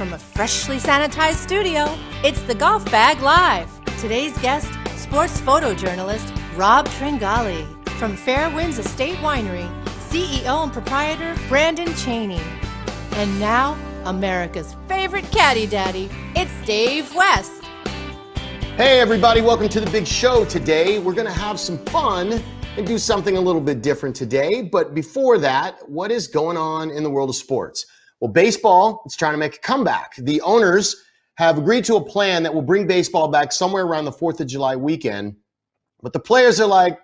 from a freshly sanitized studio, it's the Golf Bag Live. Today's guest, sports photojournalist Rob Tringali. From Fairwinds Estate Winery, CEO and proprietor Brandon Chaney. And now, America's favorite caddy daddy, it's Dave West. Hey everybody, welcome to the big show today. We're gonna have some fun and do something a little bit different today. But before that, what is going on in the world of sports? Well, baseball is trying to make a comeback. The owners have agreed to a plan that will bring baseball back somewhere around the 4th of July weekend. But the players are like,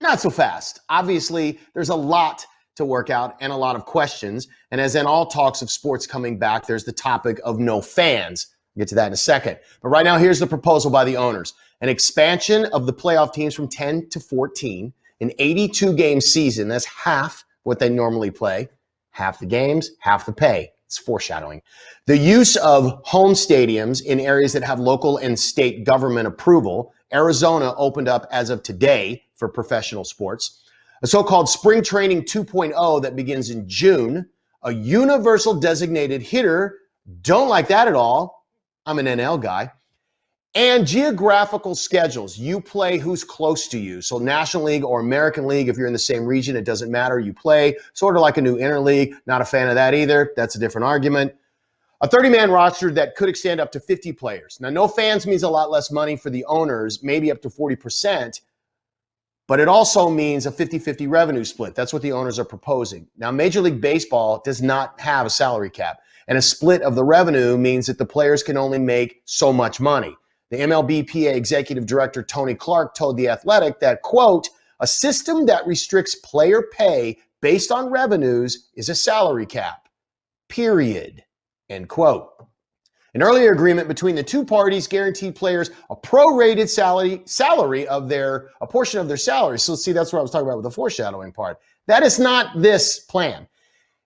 not so fast. Obviously, there's a lot to work out and a lot of questions. And as in all talks of sports coming back, there's the topic of no fans. We'll get to that in a second. But right now, here's the proposal by the owners. An expansion of the playoff teams from 10 to 14, an 82-game season. That's half what they normally play. Half the games, half the pay. It's foreshadowing. The use of home stadiums in areas that have local and state government approval. Arizona opened up as of today for professional sports. A so-called spring training 2.0 that begins in June. A universal designated hitter. Don't like that at all. I'm an NL guy. And geographical schedules. You play who's close to you. So National League or American League, if you're in the same region, it doesn't matter. You play sort of like a new interleague. Not a fan of that either. That's a different argument. A 30-man roster that could extend up to 50 players. Now, no fans means a lot less money for the owners, maybe up to 40%, but it also means a 50-50 revenue split. That's what the owners are proposing. Now, Major League Baseball does not have a salary cap, and a split of the revenue means that the players can only make so much money. The MLBPA executive director, Tony Clark, told The Athletic that, quote, a system that restricts player pay based on revenues is a salary cap, period. End quote. An earlier agreement between the two parties guaranteed players a prorated salary of a portion of their salary. So see, that's what I was talking about with the foreshadowing part. That is not this plan.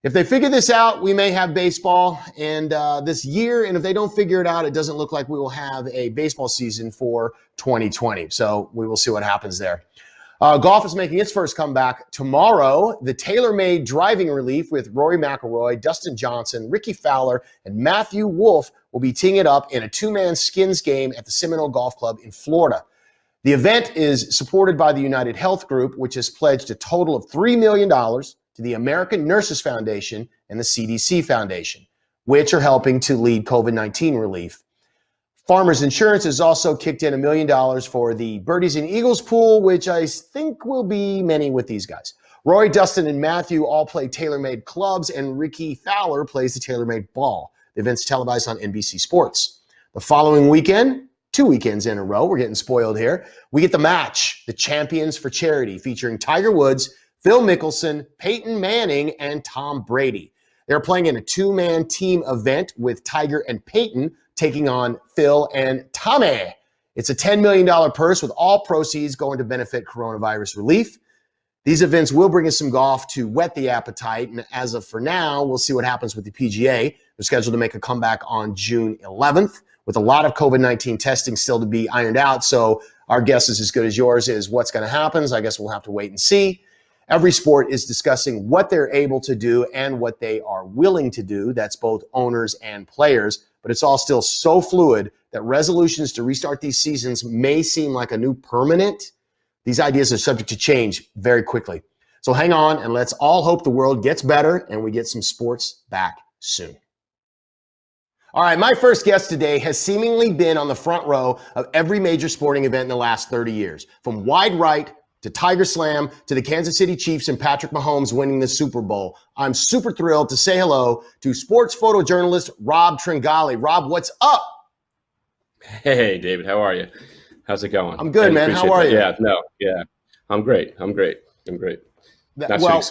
If they figure this out, we may have baseball and this year. And if they don't figure it out, it doesn't look like we will have a baseball season for 2020. So we will see what happens there. Golf is making its first comeback tomorrow. The tailor-made driving relief with Rory McIlroy, Dustin Johnson, Ricky Fowler, and Matthew Wolff will be teeing it up in a two-man skins game at the Seminole Golf Club in Florida. The event is supported by the United Health Group, which has pledged a total of $3 million to the American Nurses Foundation and the CDC Foundation, which are helping to lead COVID-19 relief. Farmers Insurance has also kicked in $1 million for the Birdies and Eagles pool, which I think will be many with these guys. Rory, Dustin, and Matthew all play tailor-made clubs, and Ricky Fowler plays the tailor-made ball. The event's televised on NBC Sports. The following weekend, 2 weekends in a row, we're getting spoiled here, we get the match, the Champions for Charity, featuring Tiger Woods, Phil Mickelson, Peyton Manning, and Tom Brady. They're playing in a two-man team event with Tiger and Peyton taking on Phil and Tommy. It's a $10 million purse with all proceeds going to benefit coronavirus relief. These events will bring us some golf to whet the appetite. And as of for now, we'll see what happens with the PGA. They're scheduled to make a comeback on June 11th with a lot of COVID-19 testing still to be ironed out. So our guess is as good as yours is what's going to happen. So I guess we'll have to wait and see. Every sport is discussing what they're able to do and what they are willing to do. That's both owners and players. But it's all still so fluid that resolutions to restart these seasons may seem like a new permanent. These ideas are subject to change very quickly. So hang on and let's all hope the world gets better and we get some sports back soon. All right, my first guest today has seemingly been on the front row of every major sporting event in the last 30 years, from wide right to Tiger Slam to the Kansas City Chiefs and Patrick Mahomes winning the Super Bowl. I'm super thrilled to say hello to sports photojournalist Rob Tringali. Rob, what's up? Hey, David, how are you? How's it going? I'm good, man. How are you? Yeah. I'm great. Well,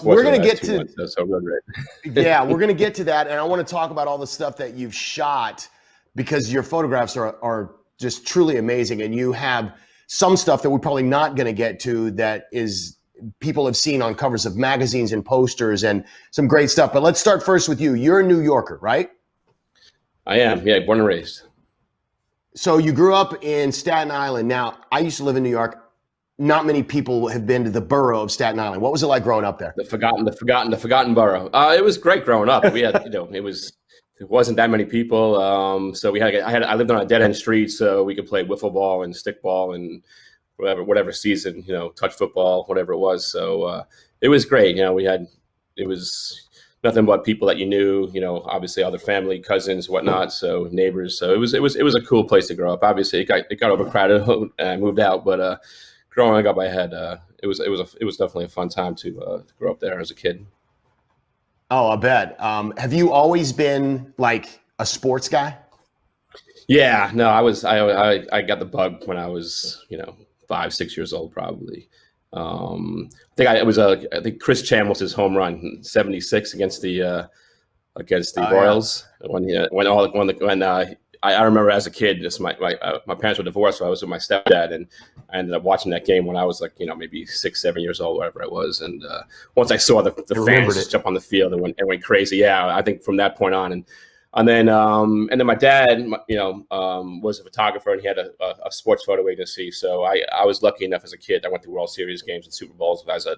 we're going to get to months, so real great. Yeah, we're going to get to that, and I want to talk about all the stuff that you've shot because your photographs are just truly amazing, and you have some stuff that we're probably not going to get to that is people have seen on covers of magazines and posters and some great stuff. But let's start first with you. You're a New Yorker, right? I am. Yeah, born and raised. So you grew up in Staten Island. Now, I used to live in New York. Not many people have been to the borough of Staten Island. What was it like growing up there? The forgotten borough. It was great growing up. We had, it was there wasn't that many people. So I lived on a dead end street, so we could play wiffle ball and stickball and whatever season, touch football, whatever it was. So it was great. It was nothing but people that you knew, obviously other family, cousins, whatnot, so neighbors. So it was a cool place to grow up. Obviously, it got overcrowded and I moved out, but growing up, it was definitely a fun time to grow up there as a kid. Oh, I bet. Have you always been like a sports guy? Yeah, no, I got the bug when I was 5, 6 years old, probably. I think Chris Chambliss' home run 76 against the Royals. Yeah. I remember as a kid, my parents were divorced, so I was with my stepdad, and I ended up watching that game when I was maybe 6, 7 years old, whatever it was. And once I saw the fans jump on the field and went crazy, yeah, I think from that point on, and then my dad, was a photographer, and he had a sports photo agency. So I was lucky enough as a kid. I went to World Series games and Super Bowls as a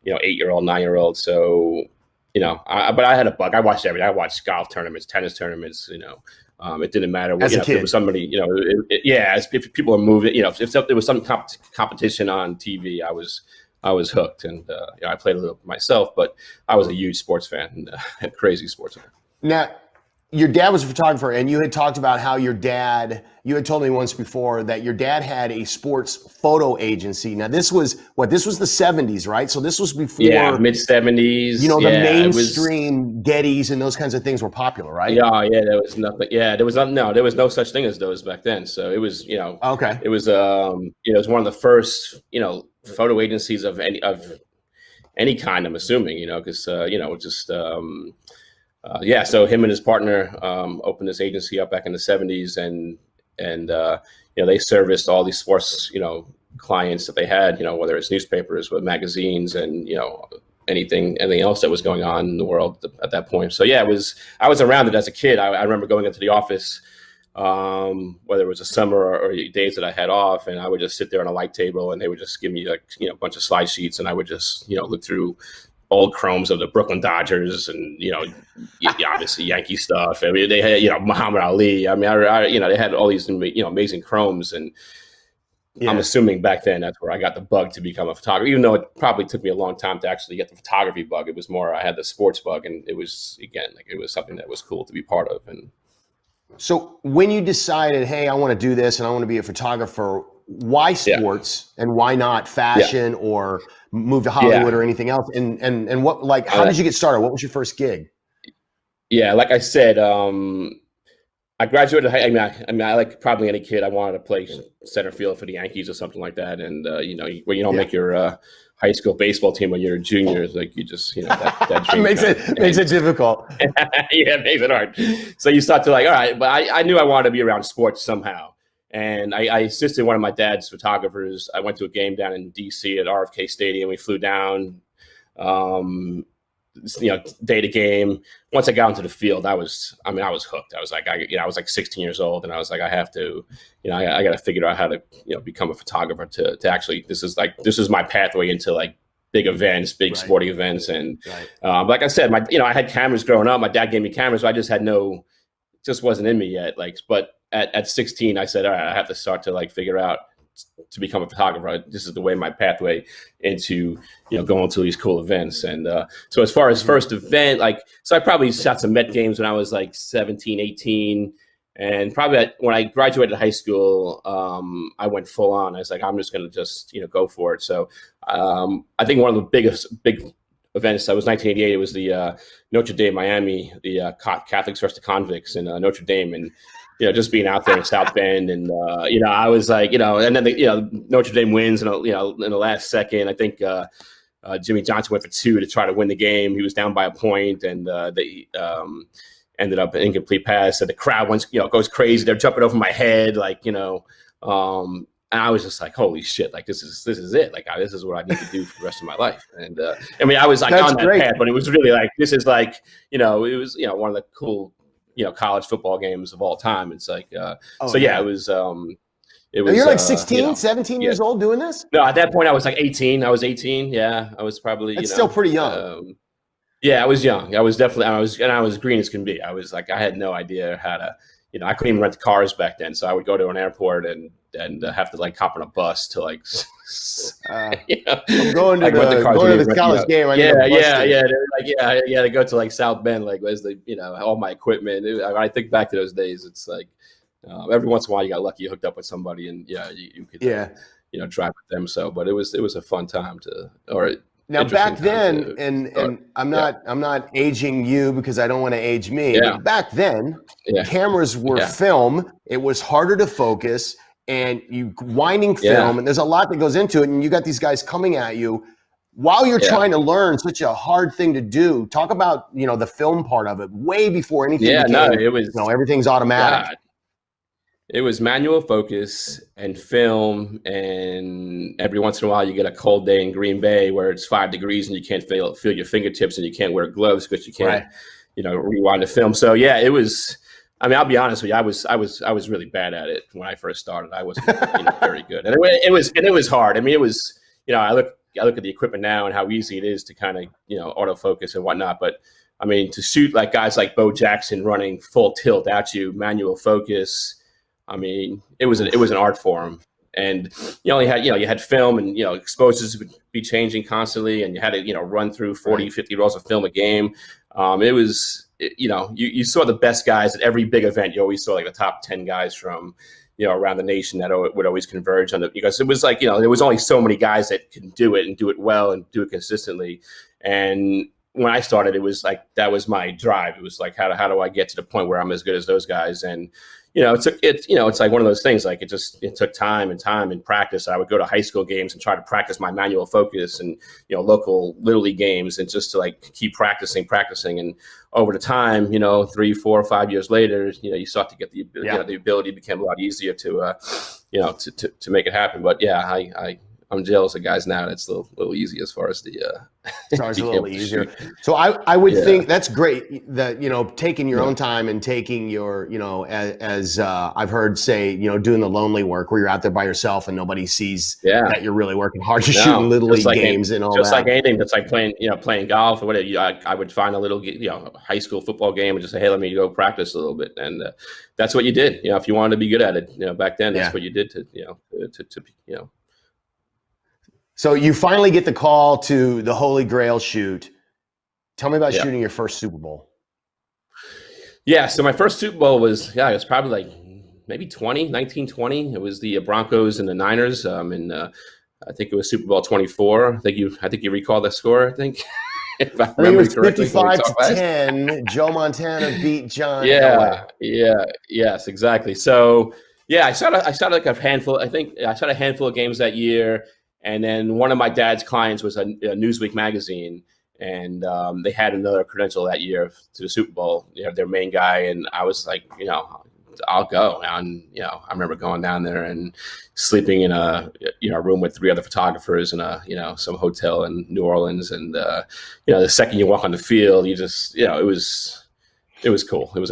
8-year-old, 9-year-old. So but I had a bug. I watched everything. I watched golf tournaments, tennis tournaments. It didn't matter. As a kid. If it was somebody, if people were moving, if there was some competition on TV, I was hooked, and I played a little myself, but I was a huge sports fan and crazy sports fan. Now, your dad was a photographer, and you had talked about how you had told me once before that your dad had a sports photo agency. Now, this was the 70s, right? So this was before mid 70s. The mainstream Gettys and those kinds of things were popular, right? Yeah, there was nothing. Yeah, there was no such thing as those back then. So it was, okay. It was, it was one of the first, photo agencies of any kind, I'm assuming, because, so him and his partner opened this agency up back in the 70s, and they serviced all these sports clients that they had, whether it's newspapers, with magazines, and anything else that was going on in the world at that point. So yeah, I was around it as a kid. I remember going into the office, whether it was a summer or days that I had off, and I would just sit there on a light table, and they would just give me a bunch of slide sheets, and I would just look through old chromes of the Brooklyn Dodgers and, obviously Yankee stuff. I mean, they had, Muhammad Ali. I mean, they had all these, amazing chromes. And yeah. I'm assuming back then that's where I got the bug to become a photographer, even though it probably took me a long time to actually get the photography bug. It was more, I had the sports bug, and it was, again, it was something that was cool to be part of. And so when you decided, hey, I want to do this and I want to be a photographer, why sports and why not fashion or move to Hollywood or anything else? And what, how did you get started? What was your first gig? Yeah, like I said, I graduated. I mean, I like probably any kid, I wanted to play center field for the Yankees or something like that. And when you don't make your high school baseball team when you're a junior, it's like you just that dream makes it difficult. Yeah, it makes it hard. So you start to all right. But I knew I wanted to be around sports somehow. And I assisted one of my dad's photographers. I went to a game down in D.C. at RFK Stadium. We flew down, day to game. Once I got into the field, I was hooked. I was like, I was like 16 years old, and I was like, I have to, I got to figure out how to, become a photographer to actually. This is my pathway into big events, big sporting events, and like I said, I had cameras growing up. My dad gave me cameras, but I just had just wasn't in me yet. But at 16, I said, all right, I have to start to figure out to become a photographer. This is the way my pathway into, going to these cool events. And so as far as first event, so I probably shot some Met games when I was 17, 18. And probably when I graduated high school, I went full on. I was like, I'm just going to go for it. So I think one of the big events, that was 1988. It was the Notre Dame, Miami, the Catholics versus the Convicts in Notre Dame. And, just being out there in South Bend, and I was like, and then Notre Dame wins, and in the last second, I think Jimmy Johnson went for 2 to try to win the game. He was down by a point, and they ended up an incomplete pass. So the crowd goes crazy. They're jumping over my head, and I was just like, holy shit, this is it. This is what I need to do for the rest of my life. And I was on that path, but it was really this is it was one of the cool college football games of all time. It's it was. You're 16, 17 years old doing this? No, at that point I was 18. I was 18. Yeah, I was probably. It's still pretty young. Yeah, I was young. I was green as can be. I was like, I had no idea how to, I couldn't even rent cars back then. So I would go to an airport and have to like hop on a bus to like, I'm going to the college game. To go to like South Bend, like where's the, all my equipment. When I think back to those days, it's like every once in a while you got lucky, you hooked up with somebody, and you could drive with them. So, but it was a fun time Now back then, and I'm not aging you because I don't want to age me. Yeah. But back then, cameras were film. It was harder to focus, and you winding film, and there's a lot that goes into it. And you got these guys coming at you while you're trying to learn such a hard thing to do. Talk about the film part of it way before anything. It was everything's automatic. God. It was manual focus and film, and every once in a while you get a cold day in Green Bay where it's 5 degrees and you can't feel your fingertips and you can't wear gloves because you can't, rewind the film. So it was. I mean, I'll be honest with you. I was really bad at it when I first started. I wasn't very good, and it was hard. I mean, it was. I look at the equipment now and how easy it is to kind of autofocus and whatnot, but. I mean, to shoot like guys like Bo Jackson running full tilt at you, manual focus. I mean, it was an art form, and you had film, and exposures would be changing constantly, and you had to run through 40, 50 rolls of film a game. It was you saw the best guys at every big event. You always saw like the top 10 guys from around the nation that would always converge on because it was like there was only so many guys that can do it and do it well and do it consistently. And when I started, it was like that was my drive. It was like how do I get to the point where I'm as good as those guys? And it's like one of those things. Like it took time and practice. I would go to high school games and try to practice my manual focus and local little league games, and just to like keep practicing. And over the time, 3, 4, 5 years later, you start to get the ability became a lot easier to to make it happen. But I'm jealous of guys now. That's a little easy as far as the. It's always a little easier. So I would think that's great that taking your own time and taking your as I've heard say doing the lonely work where you're out there by yourself and nobody sees that you're really working hard. You're shooting little league games and all that. Just like anything, that's like playing golf or whatever. I would find a little high school football game and just say, hey, let me go practice a little bit, and that's what you did. If you wanted to be good at it, back then that's what you did to. So you finally get the call to the Holy Grail shoot. Tell me about shooting your first Super Bowl. Yeah, so my first Super Bowl was it was probably like maybe 1920. It was the Broncos and the Niners, and I think it was Super Bowl 24. I think you recall the score. I think if I remember correctly, 55-10. Joe Montana beat John. Yes, exactly. So I started like a handful. I think I shot a handful of games that year. And then one of my dad's clients was a Newsweek magazine, and they had another credential that year to the Super Bowl, their main guy. And I was like, I'll go. And, I remember going down there and sleeping in a room with 3 other photographers in some hotel in New Orleans. And, the second you walk on the field, you just, it was cool. It was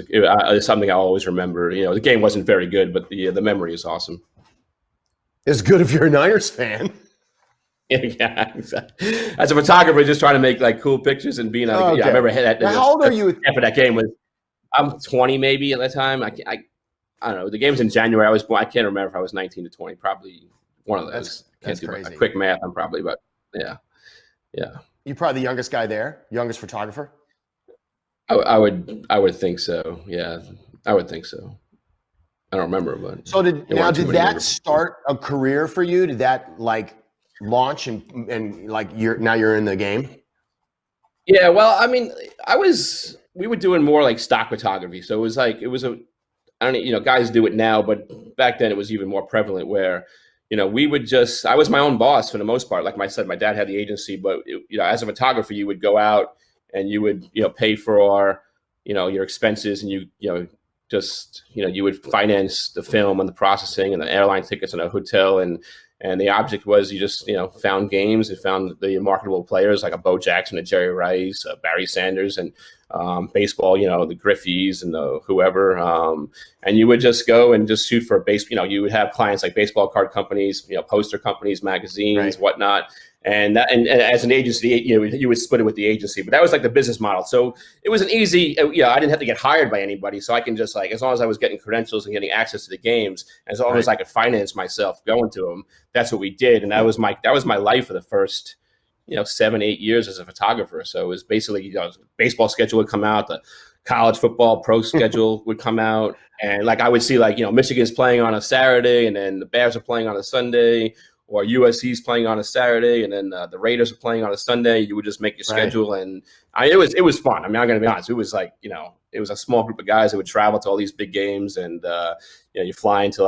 something I always remember. The game wasn't very good, but the memory is awesome. It's good if you're a Niners fan. Yeah, exactly. As a photographer, just trying to make like cool pictures and being. I remember how old are you? After that game was, I'm 20 maybe at that time. I don't know. The game was in January. I was born. I can't remember if I was 19 to 20. Probably one of those. That's crazy. Quick math. I'm probably, but yeah. You're probably the youngest guy there, youngest photographer. I would think so. Yeah, I would think so. I don't remember, but so did that start a career for you? Did that like launch and like you're in the game? Yeah, well, I mean, we were doing more like stock photography, so I don't know, guys do it now, but back then it was even more prevalent where we would I was my own boss for the most part. Like I said, my dad had the agency, but as a photographer, you would go out and you would pay for your expenses, and you would finance the film and the processing and the airline tickets and a hotel, and the object was you just found games and found the marketable players like a Bo Jackson, a Jerry Rice, Barry Sanders, and baseball, the Griffeys and the whoever, and you would just go and just shoot for you would have clients like baseball card companies, poster companies, magazines, whatnot, And as an agency, you would split it with the agency, but that was like the business model. So it was an easy, I didn't have to get hired by anybody. So I can just as long as I was getting credentials and getting access to the games, as long as I could finance myself going to them, that's what we did. And that was my life for the first, 7-8 years as a photographer. So it was basically, baseball schedule would come out, the college football pro schedule would come out. And I would see Michigan's playing on a Saturday and then the Bears are playing on a Sunday, or USC's playing on a Saturday, and then the Raiders are playing on a Sunday. You would just make your schedule, and it was fun. I mean, I'm going to be honest. It was it was a small group of guys that would travel to all these big games, and you fly into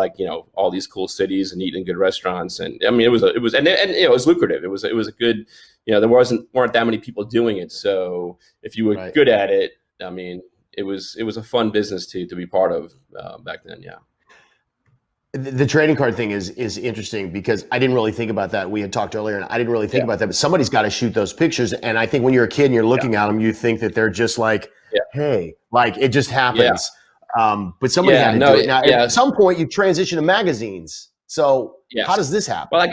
all these cool cities and eat in good restaurants, and I mean, it was lucrative. It was a good, there weren't that many people doing it, so if you were good at it, I mean, it was a fun business to be part of back then. Yeah. The trading card thing is interesting because I didn't really think about that. We had talked earlier, and I didn't really think about that. But somebody's got to shoot those pictures, and I think when you're a kid and you're looking at them, you think that they're just hey, it just happens. But somebody had to do it. Now, at some point, you transition to magazines. So how does this happen? Well, I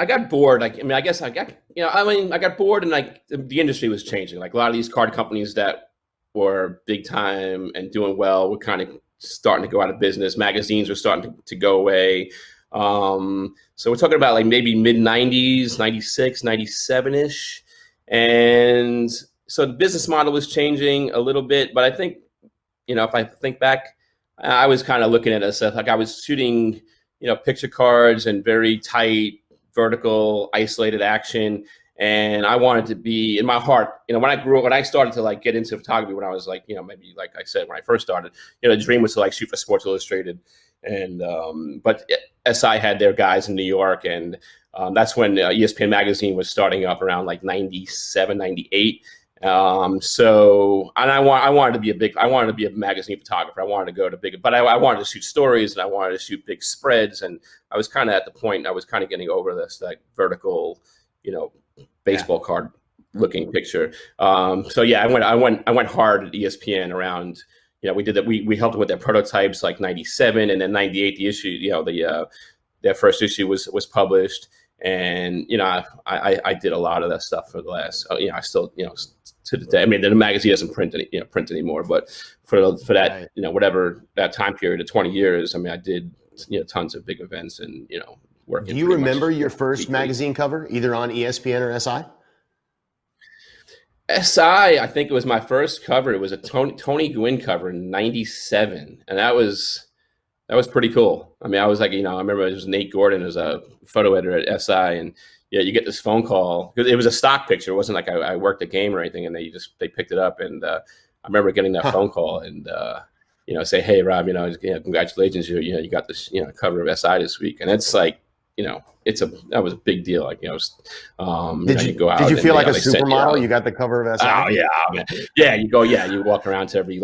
got bored. I got bored, and the industry was changing. A lot of these card companies that were big time and doing well were kind of starting to go out of business. Magazines were starting to go away. So we're talking about maybe mid 90s, 96, 97-ish. And so the business model was changing a little bit, but I think, if I think back, I was kind of looking at it as I was shooting, picture cards and very tight, vertical, isolated action. And I wanted to be, in my heart, when I started to get into photography, when I was maybe I said, when I first started, the dream was to shoot for Sports Illustrated. And, but SI had their guys in New York. And that's when ESPN magazine was starting up around 97, 98. So, and I wanted to be a magazine photographer. I wanted to go to big, but I wanted to shoot stories and I wanted to shoot big spreads. And I was kind of at the point, I was kind of getting over this, vertical, baseball card looking picture. So yeah, I went hard at ESPN around, we did that. We helped them with their prototypes 97 and then 98, the issue, their first issue was published. And, I did a lot of that stuff for the last, I still, to the day, I mean, the magazine doesn't print anymore, but for that, whatever that time period of 20 years, I mean, I did, tons of big events and, working. Do you remember your first magazine cover, either on ESPN or SI? SI, I think it was my first cover. It was a Tony Gwynn cover in 97. And that was pretty cool. I mean, I was I remember it was Nate Gordon as a photo editor at SI. And you get this phone call because it was a stock picture. It wasn't like I worked a game or anything. And they picked it up. And I remember getting that phone call and, say, hey, Rob, congratulations. You got this, cover of SI this week. And it's that was a big deal. Did you go out? Did you feel like a supermodel? You got the cover of SI. Oh yeah, man. Yeah. You walk around to every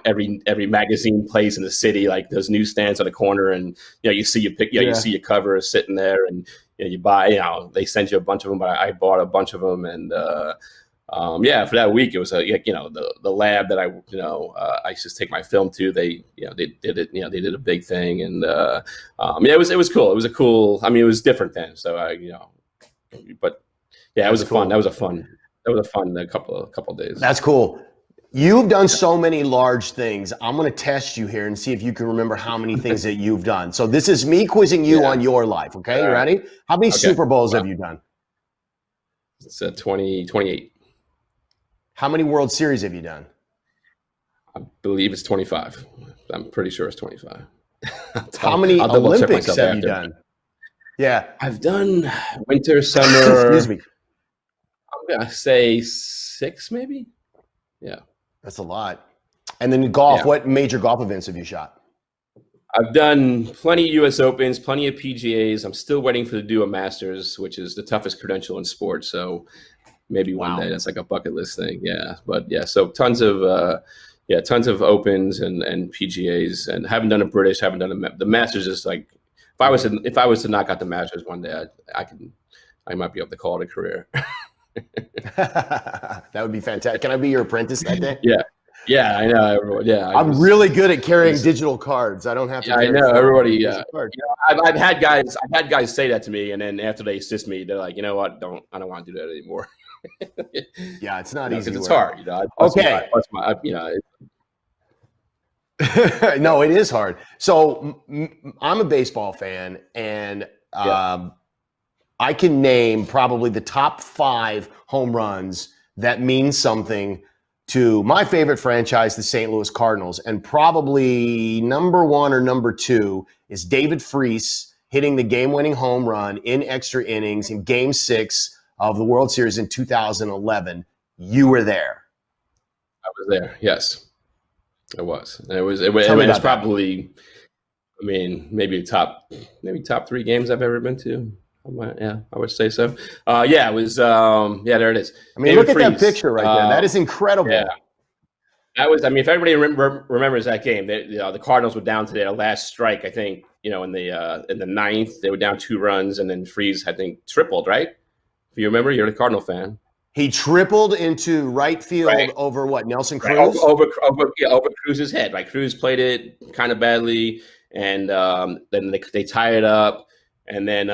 every magazine place in the city, those newsstands on the corner, and you see you see your cover sitting there, and you buy. They send you a bunch of them, but I bought a bunch of them, and for that week it was the lab that I used to take my film to. They did it. They did a big thing, and it was cool. It was a cool. I mean, it was different then. So but yeah, it was fun. That was a fun couple of days. That's cool. You've done so many large things. I'm going to test you here and see if you can remember how many things that you've done. So this is me quizzing you on your life. Okay, you ready? How many Super Bowls have you done? It's 28. How many World Series have you done? I believe it's 25. I'm pretty sure it's 25. How many Olympics have you done? Yeah. I've done winter, summer. Excuse me. I'm going to say 6 maybe. Yeah. That's a lot. And then golf, what major golf events have you shot? I've done plenty of US Opens, plenty of PGAs. I'm still waiting to do a Masters, which is the toughest credential in sports. So maybe one day. That's like a bucket list thing. Yeah. But yeah, so tons of Opens and PGAs, and haven't done a British, haven't done the Masters. Is if I was to knock out the Masters one day, I might be able to call it a career. That would be fantastic. Can I be your apprentice that day? Yeah. Yeah, I know. Everyone, yeah, I'm really good at carrying digital cards. I don't have to. Yeah, I carry know. Everybody. digital cards. I've had guys say that to me, and then after they assist me, they're like, you know what? I don't want to do that anymore. Yeah, it's not easy. It's hard. Okay. No, it is hard. So I'm a baseball fan, and I can name probably the top 5 home runs that mean something to my favorite franchise, the St. Louis Cardinals. And probably number 1 or number 2 is David Freese hitting the game-winning home run in extra innings in Game 6 of the World Series in 2011. You were there. I was there. Yes, I was. And it was probably, I mean, maybe top 3 games I've ever been to. Yeah, I would say so. It was. There it is. I mean, David Freese. At that picture right there. That is incredible. Yeah, that was. I mean, if everybody remembers that game, the Cardinals were down to their last strike. I think in the 9th they were down 2 runs, and then Freese I think tripled. Right? If you remember, you're a Cardinal fan. He tripled into right field over what? Nelson Cruz? Right. Over Cruz's head. Right. Cruz played it kind of badly, and then they tie it up. And then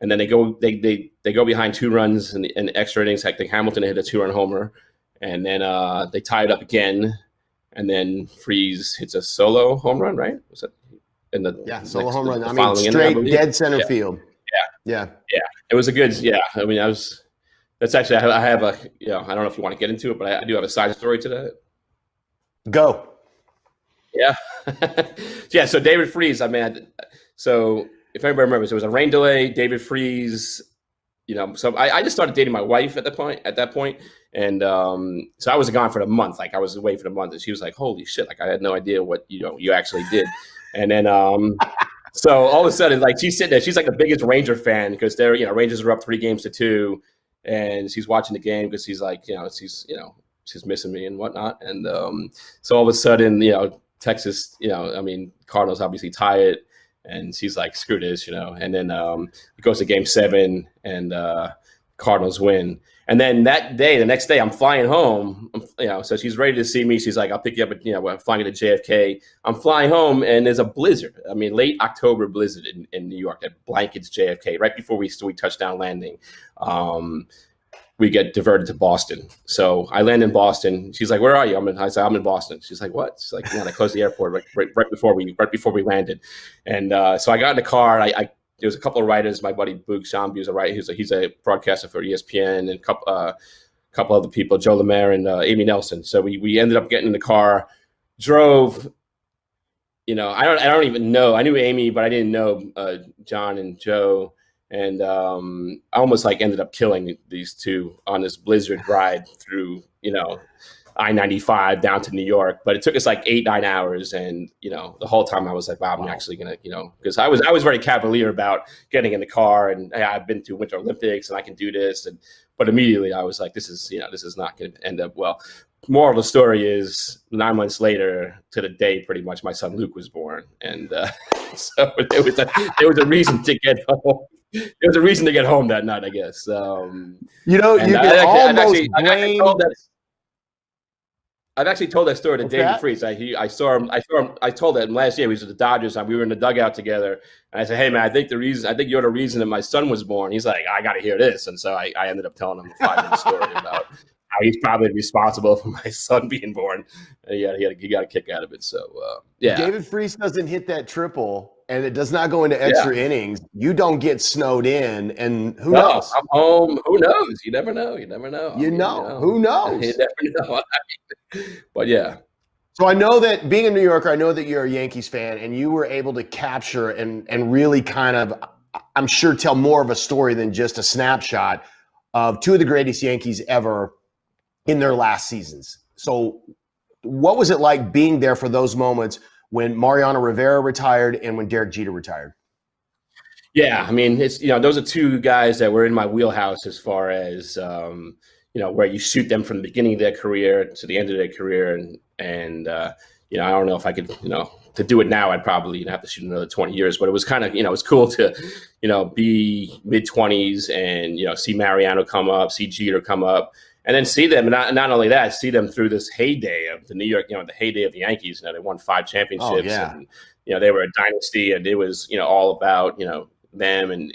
they go behind 2 runs in extra innings. I think Hamilton hit a 2-run homer, and then they tie it up again, and then Freese hits a solo home run. Right? Was that solo home run? I mean, straight dead center field. Yeah. It was a good. Yeah, I mean, that's actually I have a. I don't know if you want to get into it, but I do have a side story to that. Go. Yeah. Yeah. So David Freese. I mean. So if anybody remembers, there was a rain delay. David Freese, So I just started dating my wife at that point, and so I was gone for the month. Like I was away for the month, and she was like, "Holy shit!" Like I had no idea what you actually did. And then so all of a sudden, like she's sitting there, she's like the biggest Ranger fan because they're Rangers are up 3-2, and she's watching the game because she's like she's missing me and whatnot. And so all of a sudden, Texas, Cardinals obviously tie it. And she's like, screw this, And then it goes to Game 7, and Cardinals win. And then the next day, I'm flying home. So she's ready to see me. She's like, I'll pick you up at, I'm flying to JFK. I'm flying home, and there's a blizzard. I mean, late October blizzard in New York that blankets JFK right before we touch down landing. We get diverted to Boston. So I land in Boston. She's like, "Where are you?" I said, "I'm in Boston." She's like, "What?" She's like, "I closed the airport right before we landed." And so I got in the car. There was a couple of writers. My buddy Boog Shambu is a writer. He's a broadcaster for ESPN, and a couple other people, Joe Lemaire and Amy Nelson. So we ended up getting in the car, drove. I don't even know. I knew Amy, but I didn't know John and Joe. And I almost ended up killing these two on this blizzard ride through, I-95 down to New York. But it took us 8-9 hours. And, the whole time I was like, wow, I'm actually going to, because I was very cavalier about getting in the car. And hey, I've been to Winter Olympics and I can do this. But immediately I was like, this is not going to end up well. Moral of the story is 9 months later to the day, pretty much my son Luke was born. And so there was a reason to get home. There was a reason to get home that night, I guess. I've actually told that story to David Freese. I saw him. I told that last year. He was at the Dodgers, and we were in the dugout together. And I said, "Hey, man, I think you're the reason that my son was born." He's like, "I got to hear this." And so I ended up telling him a 5-minute story about how he's probably responsible for my son being born. And he got a kick out of it. So yeah, David Freese doesn't hit that triple, and it does not go into extra innings. You don't get snowed in, and who knows? I'm home. Who knows? You never know. Who knows? You never know. But yeah. So I know that being a New Yorker, I know that you're a Yankees fan, and you were able to capture and really kind of, I'm sure, tell more of a story than just a snapshot of 2 of the greatest Yankees ever in their last seasons. So what was it like being there for those moments when Mariano Rivera retired and when Derek Jeter retired? Yeah, I mean, it's those are 2 guys that were in my wheelhouse as far as where you shoot them from the beginning of their career to the end of their career, and I don't know if I could to do it now. I'd probably have to shoot another 20 years, but it was kind of it's cool to be mid-20s and see Mariano come up, see Jeter come up. then see them, and not only that, see them through this heyday of the New York, the heyday of the Yankees. They won 5 championships, and they were a dynasty, and it was all about them, and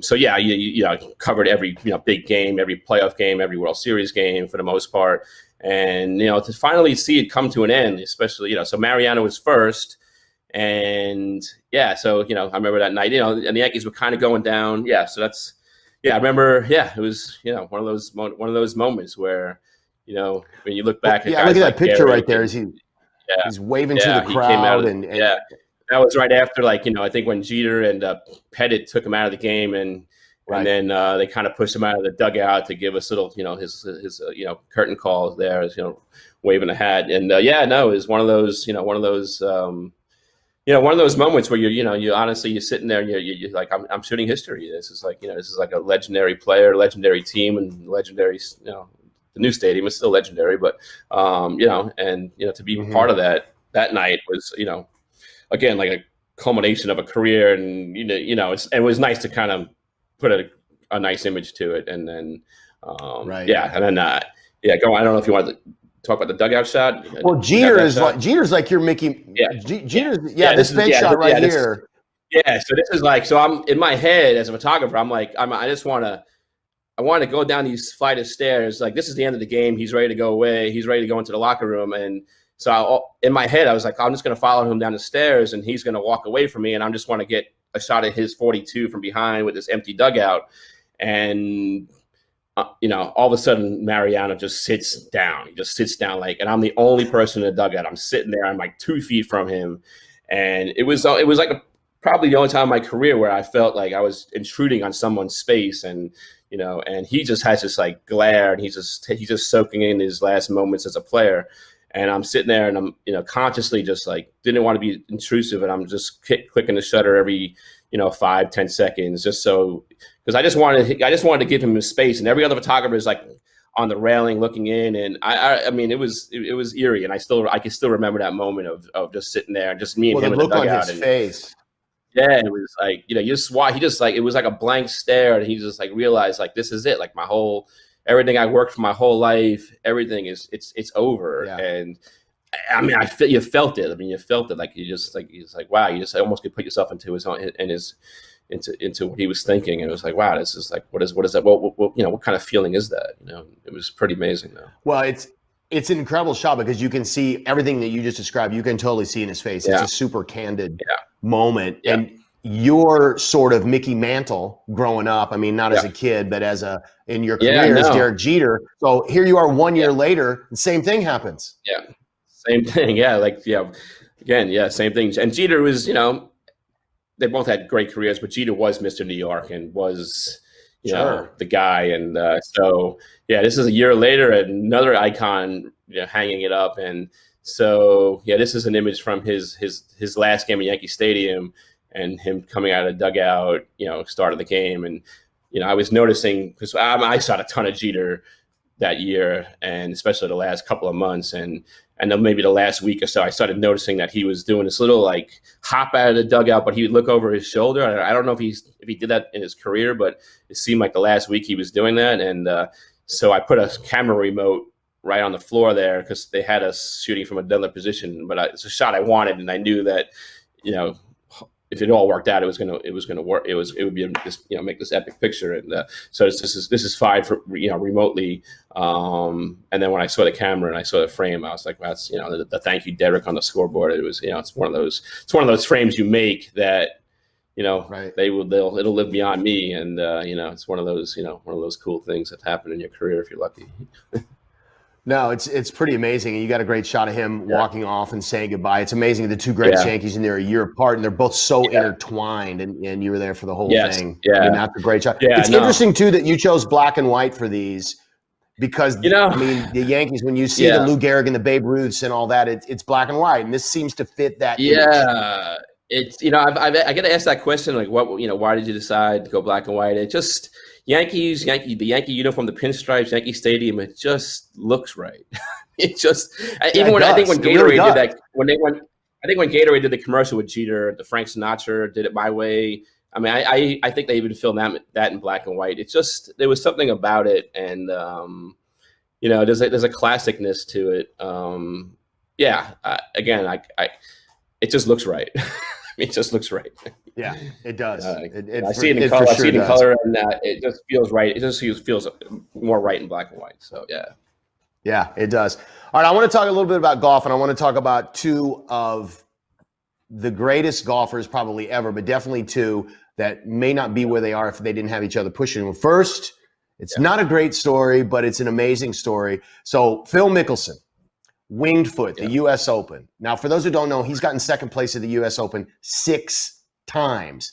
so yeah, you covered every big game, every playoff game, every World Series game for the most part, and to finally see it come to an end, especially so Mariano was first, and so I remember that night, and the Yankees were kind of going down, so that's. Yeah, I remember. Yeah, it was one of those moments where when you look back. Look at that picture right there. He's waving to the crowd, and that was right after I think when Jeter and Pettit took him out of the game, and then they kind of pushed him out of the dugout to give us little his curtain calls there, as waving a hat, and it was one of those one of those moments where you honestly you're sitting there and you're like, I'm shooting history. This is like a legendary player, legendary team, and legendary the new stadium is still legendary, but to be part of that night was again like a culmination of a career, and it was nice to kind of put a nice image to it, and then I don't know if you want to talk about the dugout shot. Well, Jeter's like your Mickey. Jeter's this bench shot right here. So this is like, so I'm in my head as a photographer. I'm like, I just want to go down these flight of stairs. Like, this is the end of the game. He's ready to go away. He's ready to go into the locker room. And so in my head, I was like, I'm just going to follow him down the stairs, and he's going to walk away from me. And I just want to get a shot at his 42 from behind with this empty dugout. And all of a sudden, Mariano just sits down. He just sits down, and I'm the only person in the dugout. I'm sitting there. I'm like 2 feet from him, and it was like probably the only time in my career where I felt like I was intruding on someone's space, and and he just has this like glare, and he's just soaking in his last moments as a player, and I'm sitting there, and I'm consciously just like didn't want to be intrusive, and I'm just clicking the shutter every 5-10 seconds, just so, because I just wanted to give him his space, and every other photographer is like on the railing looking in, and I mean it was eerie, and I can still remember that moment of just sitting there and just me and him in the dugout. The look on his face. Yeah, it was like he just like, it was like a blank stare, and he just like realized like, this is it, like everything I worked for my whole life, everything it's over, and. I mean, you felt it. I mean, you felt it. Like he's like, wow. You just almost could put yourself into into what he was thinking, and it was like, wow, this is like, what is that? What kind of feeling is that? It was pretty amazing, though. Well, it's an incredible shot because you can see everything that you just described. You can totally see in his face. It's a super candid moment, and your sort of Mickey Mantle growing up. I mean, not as a kid, but in your career as Derek Jeter. So here you are 1 year later, the same thing happens. Yeah. Same thing, same thing. And Jeter was, they both had great careers, but Jeter was Mr. New York and was, the guy. And this is a year later, another icon, hanging it up. And so, this is an image from his last game at Yankee Stadium, and him coming out of the dugout, start of the game. And, I was noticing, because I shot a ton of Jeter that year, and especially the last couple of months, and then maybe the last week or so, I started noticing that he was doing this little like hop out of the dugout, but he would look over his shoulder. I don't know if he did that in his career, but it seemed like the last week he was doing that. And so I put a camera remote right on the floor there, because they had us shooting from another position, but it's a shot I wanted, and I knew that if it all worked out, it was gonna work. It would be this, make this epic picture. And so this is fine for remotely. And then when I saw the camera and I saw the frame, I was like, well, that's the thank you Derek on the scoreboard. It was it's one of those frames you make that it'll live beyond me, and it's one of those cool things that happen in your career if you're lucky. No, it's pretty amazing. And you got a great shot of him walking off and saying goodbye. It's amazing. The two great Yankees, and they're a year apart, and they're both so intertwined, and you were there for the whole thing. Yeah. I mean, that's a great shot. Yeah, it's interesting, too, that you chose black and white for these, because, I mean, the Yankees, when you see the Lou Gehrig and the Babe Ruths and all that, it's black and white, and this seems to fit that image. It's, I get to ask that question, like, why did you decide to go black and white? It just... the Yankee uniform, the pinstripes, Yankee Stadium, it just looks right. It just, even when I think when Gatorade did that, when Gatorade did the commercial with Jeter, the Frank Sinatra did it my way, I mean, I think they even filmed that in black and white. It's just, there was something about it, and there's a classicness to it. Again, it just looks right. It just looks right. Yeah, it does. I see it in color. I see it in color, and it just feels right. It just feels more right in black and white. So yeah, it does. All right, I want to talk a little bit about golf, and I want to talk about two of the greatest golfers probably ever, but definitely two that may not be where they are if they didn't have each other pushing them. First, it's not a great story, but it's an amazing story. So Phil Mickelson, winged foot, the U.S. Open. Now, for those who don't know, he's gotten second place at the U.S. Open 6 times.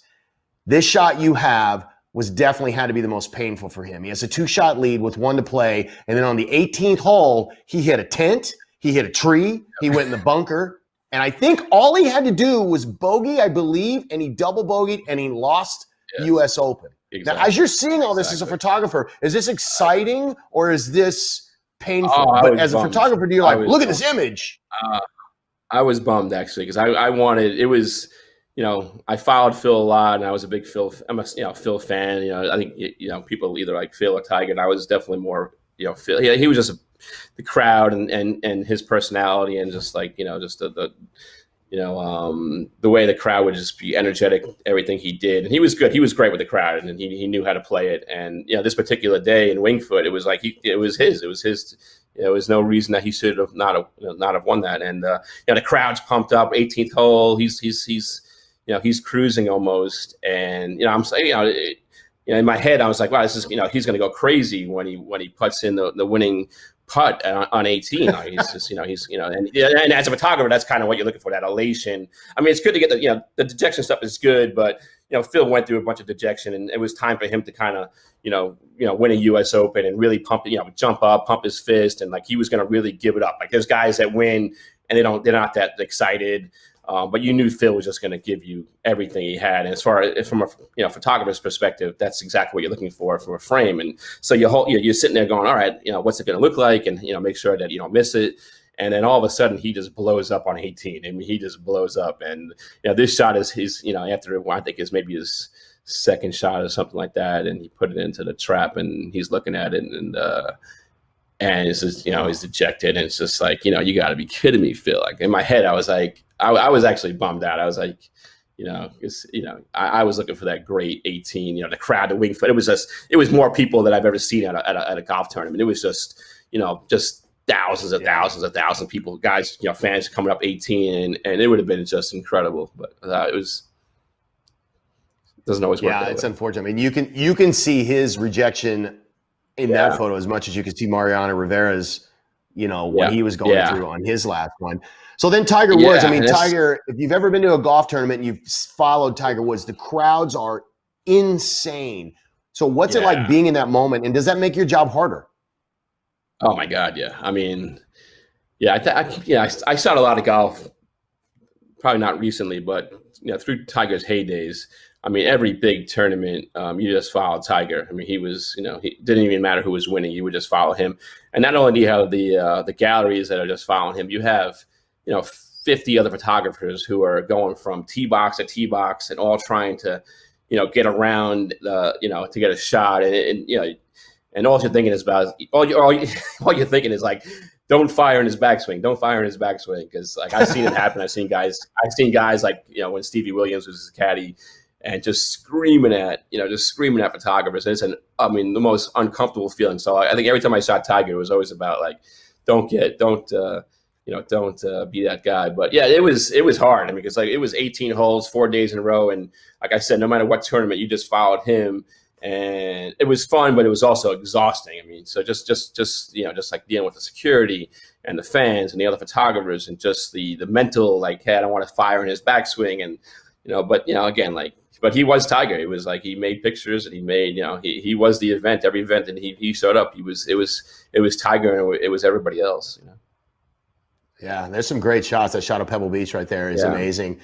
This shot you have was definitely had to be the most painful for him. He has a 2-shot lead with 1 to play, and then on the 18th hole, he hit a tent, he hit a tree, he went in the bunker, and I think all he had to do was bogey, I believe, and he double bogeyed, and he lost the U.S. Open. Exactly. Now, as you're seeing all this as a photographer, is this exciting or is this painful? But as a photographer, do you look at this image? I was bummed, actually, because I wanted, it was, I followed Phil a lot, and I was a big Phil. I'm a Phil fan. I think people either like Phil or Tiger, and I was definitely more Phil. He was just the crowd and his personality, and just like just the way the crowd would just be energetic, everything he did, and he was good. He was great with the crowd, and he knew how to play it. And this particular day in Wingfoot, it was like it was his. There was no reason that he should have not have won that. And the crowd's pumped up. 18th hole, he's cruising almost, and I'm saying, in my head I was like, wow, this is he's going to go crazy when he puts in the winning putt on 18. He's just and as a photographer, that's kind of what you're looking for, that elation. I mean, it's good to get the dejection stuff is good, but Phil went through a bunch of dejection, and it was time for him to kind of win a U.S. Open and really jump up, pump his fist, and like he was going to really give it up. Like there's guys that win and they're not that excited. But you knew Phil was just going to give you everything he had. And as far as from a photographer's perspective, that's exactly what you're looking for from a frame. And so you're sitting there going, all right, what's it going to look like? And, make sure that you don't miss it. And then all of a sudden he just blows up on 18. I mean, he just blows up. And, this shot is his, after I think is maybe his second shot or something like that. And he put it into the trap, and he's looking at it, and it's just, he's dejected. And it's just like, you got to be kidding me, Phil. Like in my head, I was like, I was actually bummed out. I was like, I was looking for that great 18, the crowd, the Wingfoot. It was more people than I've ever seen at a golf tournament. It was just, just thousands of people, guys, fans coming up 18, and it would have been just incredible. But doesn't always work. Yeah, it's unfortunate. I mean, you can see his rejection in that photo as much as you can see Mariano Rivera's, what he was going through on his last one. So then Tiger Woods. I mean, Tiger, if you've ever been to a golf tournament and you've followed Tiger Woods, the crowds are insane. So what's it like being in that moment, and does that make your job harder? Oh my God, yeah. I mean, I shot a lot of golf, probably not recently, but through Tiger's heydays. I mean, every big tournament, you just follow Tiger. I mean, he was, he didn't even matter who was winning. You would just follow him. And not only do you have the galleries that are just following him, you have, 50 other photographers who are going from tee box to tee box and all trying to, get around, to get a shot. And all you're thinking is about, all you're thinking is like, don't fire in his backswing. Don't fire in his backswing. Because like I've seen it happen. I've seen guys like, when Stevie Williams was his caddy, and just screaming at photographers. And it's the most uncomfortable feeling. So I think every time I shot Tiger, it was always about like, don't be that guy. But yeah, it was hard. I mean, because like it was 18 holes, 4 days in a row. And like I said, no matter what tournament, you just followed him, and it was fun, but it was also exhausting. I mean, so just like dealing with the security and the fans and the other photographers, and just the mental, like, hey, I don't want to fire in his backswing. And, again, like, but he was Tiger. It was like he made pictures, and he made, he was the event, every event, and he showed up. It was Tiger, and it was everybody else. Yeah, there's some great shots. That shot of Pebble Beach right there is amazing.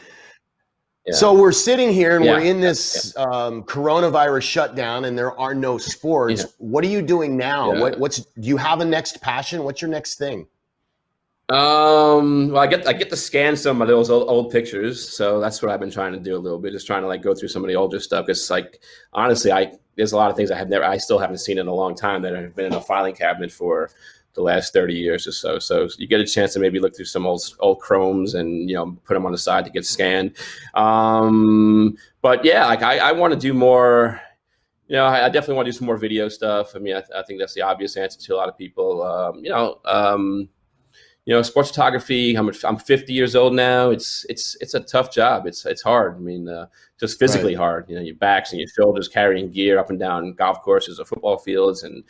Yeah. So we're sitting here, and we're in this coronavirus shutdown, and there are no sports. Yeah. What are you doing now? Yeah. Do you have a next passion? What's your next thing? Well, I get to scan some of those old pictures, so that's what I've been trying to do a little bit, just trying to like go through some of the older stuff. Because like honestly, there's a lot of things I still haven't seen in a long time that have been in a filing cabinet for the last 30 years or so. So you get a chance to maybe look through some old chromes and put them on the side to get scanned. But yeah, like I want to do more. I definitely want to do some more video stuff. I mean, I think that's the obvious answer to a lot of people. Sports photography. I'm 50 years old now. It's a tough job. It's hard. I mean, just physically hard. Your backs and your shoulders carrying gear up and down golf courses or football fields and